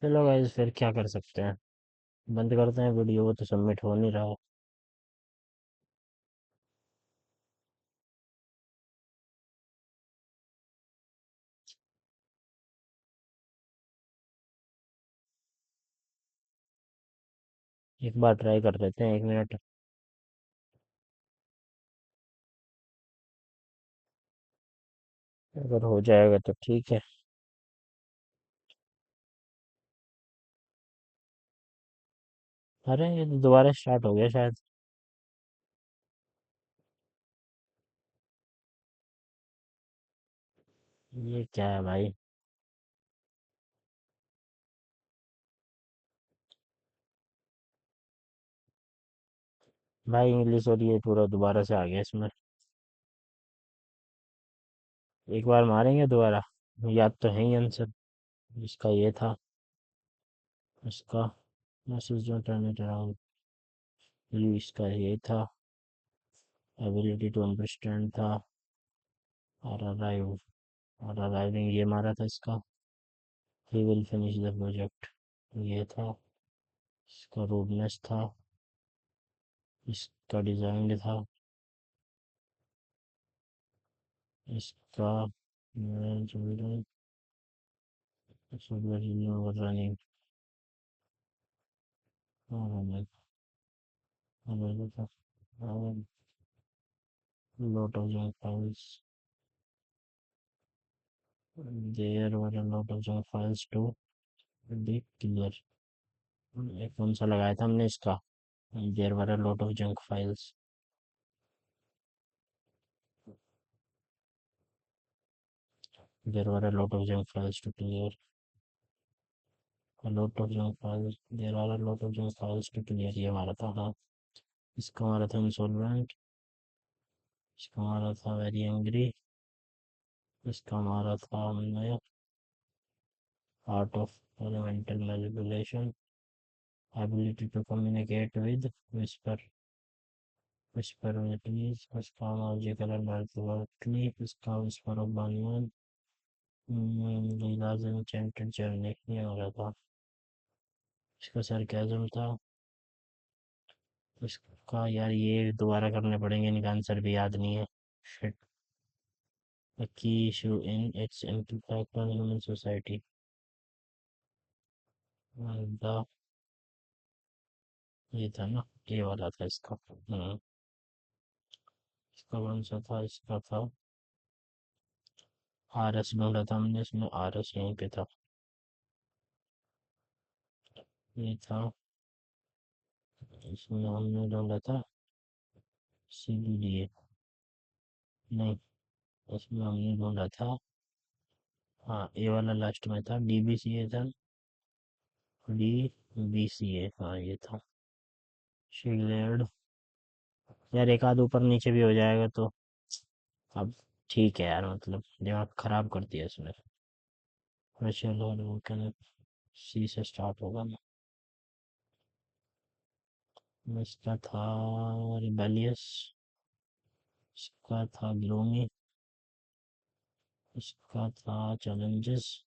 चलो गाइस, फिर क्या कर सकते हैं। बंद करते हैं वीडियो, वो तो सबमिट हो नहीं रहा। एक बार ट्राई कर लेते हैं, 1 मिनट। अगर हो जाएगा तो ठीक है। अरे ये तो दोबारा स्टार्ट हो गया शायद। ये क्या है भाई। भाई इंग्लिश और ये पूरा दोबारा से आ गया इसमें। एक बार मारेंगे दोबारा। याद तो है ही आंसर। इसका ये था। इसका message don't turn it around. ये इसका ये था। एबिलिटी टू अंडरस्टैंड था। और अराइव। और अराइविंग ये मारा था इसका। He will finish the project ये था। इसका रूडनेस था। इसका डिजाइन था। इसका running. lot of junk files. There were a lot of junk files to be clear. कौन सा लगाया था हमने इसका? There were a lot of junk files. There were a lot of junk files to clear. A lot of junk files. There are a lot of junk files to clear। ये हमारा था, हाँ। इसका हमारा था इंसॉल्वेंट। इसका हमारा था वेरी एंग्री। इसका हमारा था हमने art of elemental manipulation, ability to communicate with whisper, whisper में प्लीज। इसका लॉजिकल एंड मैथमेटिकली। इसका whisper of banyan. Leela's enchanted journey, ये हो रहा था। इसका सरकाज़म था। इसका यार ये दोबारा करने पड़ेंगे, इनका आंसर भी याद नहीं है। Shit. A key issue in its impact on human society। The ये था ना, ये वाला था इसका। इसका कौन सा था? इसका था आर एस ढूंढा था हमने, इसमें आर एस यहीं पे था। ये था, इसमें हमने ढूंढा था सी बी डी ए। नहीं, इसमें हमने ढूंढा था, हाँ ए वाला लास्ट में था, डी बी सी ए था। डी बी सी ए, हाँ ये था। शिगलेड। यार एक आध ऊपर नीचे भी हो जाएगा तो अब ठीक है यार, मतलब दिमाग खराब कर दिया इसने। चलो वो कहने सी से स्टार्ट होगा ना। इसका था रिबेलियस। इसका था ग्लूमी। इसका था चैलेंजेस।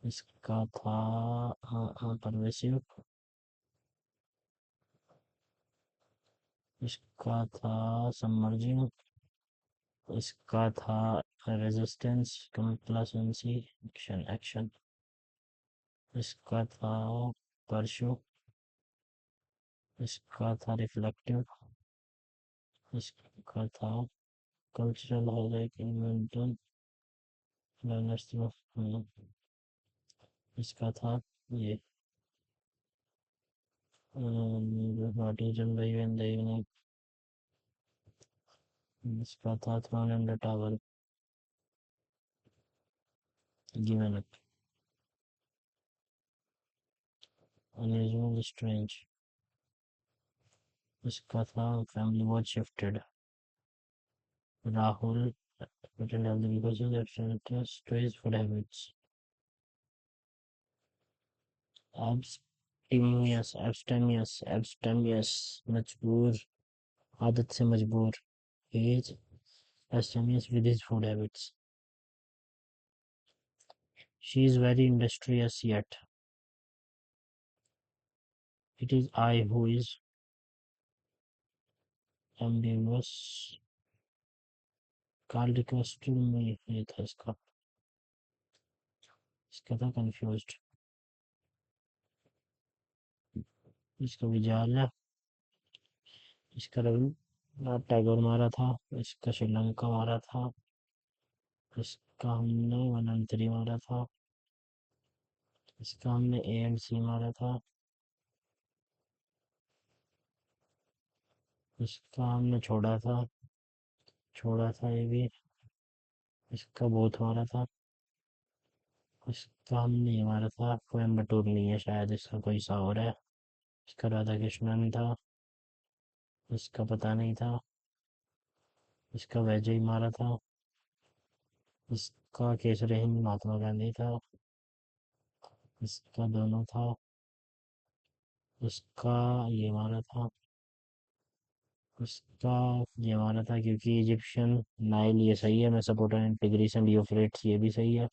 इसका था परवेसिव। इसका था सबमर्जिंग। इसका था रेजिस्टेंस, कंप्लासेंसी, एक्शन एक्शन। इसका था परशु। इसका था रिफ्लेक्टिव। इसका था cultural highlight invention learners through. इसका था ये व्हाट इज द इवनिंग। इसका था throne and the tower, given up, unusual strange. इसका था family watch shifted, Rahul pretend healthy because of abstinence to his food habits। abstemious मजबूर, आदत से मजबूर। is abstemious with his food habits। She is very industrious yet it is I who is ambiguous। Carl requested me, ये था इसका। इसका था confused। इसका विजाला। इसका रविन्द्रनाथ टैगोर मारा था। इसका श्रीलंका मारा था। इसका हमने 1 and 3 मारा था। इसका हमने ए एंड सी मारा था। इसका हमने छोड़ा था ये भी। इसका बहुत मारा था। इसका हमने ये मारा था, कोयम्बटूर नहीं है शायद, इसका कोई सा और है। इसका राधा कृष्णन था। इसका पता नहीं था। इसका वैजय मारा था। इसका केसरी हिंद महात्मा गांधी था। इसका दोनों था। इसका ये मारा था। इसका ये माना था क्योंकि इजिप्शियन नाइल, ये सही है। मैं supporter and tigris and Euphrates, ये भी सही है।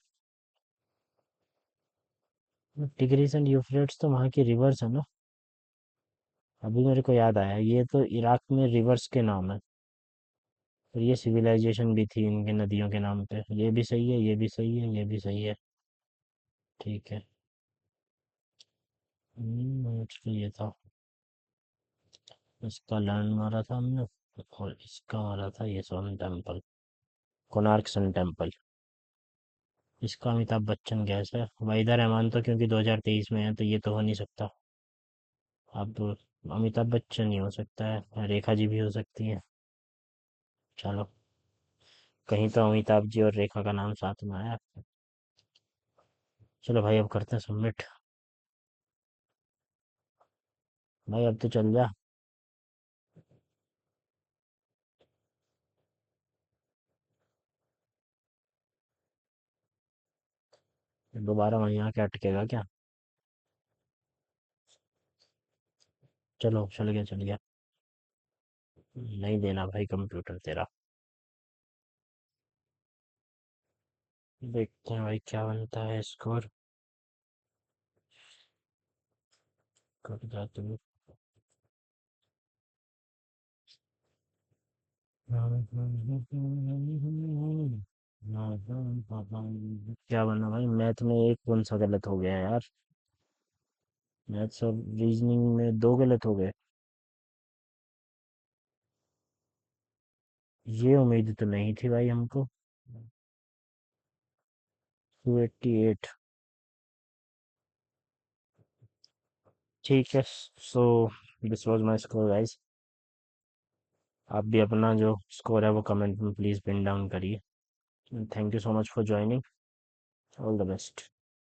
टिग्रिस एंड यूफ्रेट्स तो वहाँ की रिवर्स है ना। अभी मेरे को याद आया, ये तो इराक में रिवर्स के नाम है। और ये सिविलाइजेशन भी थी इनके नदियों के नाम पे। ये भी सही है, ये भी सही है, ये भी सही है। ठीक है। तो ये था। इसका लैंड मारा था हमने। और इसका मारा था ये सोन टेम्पल, कोणार्क सन टेम्पल। इसका अमिताभ बच्चन गैस है, वहीदा रहमान तो क्योंकि 2023 में है तो ये तो हो नहीं सकता। अब अमिताभ बच्चन ही हो सकता है, रेखा जी भी हो सकती है। चलो, कहीं तो अमिताभ जी और रेखा का नाम साथ में आया। चलो भाई, अब करते हैं सबमिट। भाई अब तो चल जा। दोबारा वहीं आके अटकेगा क्या? चलो, चल गया चल गया। नहीं देना भाई कंप्यूटर तेरा। देखते हैं भाई क्या बनता है स्कोर। कट जा तुम। क्या बना भाई, मैथ में एक कौन सा गलत हो गया यार? मैथ्स और रीजनिंग में दो गलत हो गए। ये उम्मीद तो नहीं थी भाई हमको। 288। ठीक है। So this was my score guys. आप भी अपना जो स्कोर है वो कमेंट में प्लीज़ पिन डाउन करिए। Thank you so much for joining. All the best.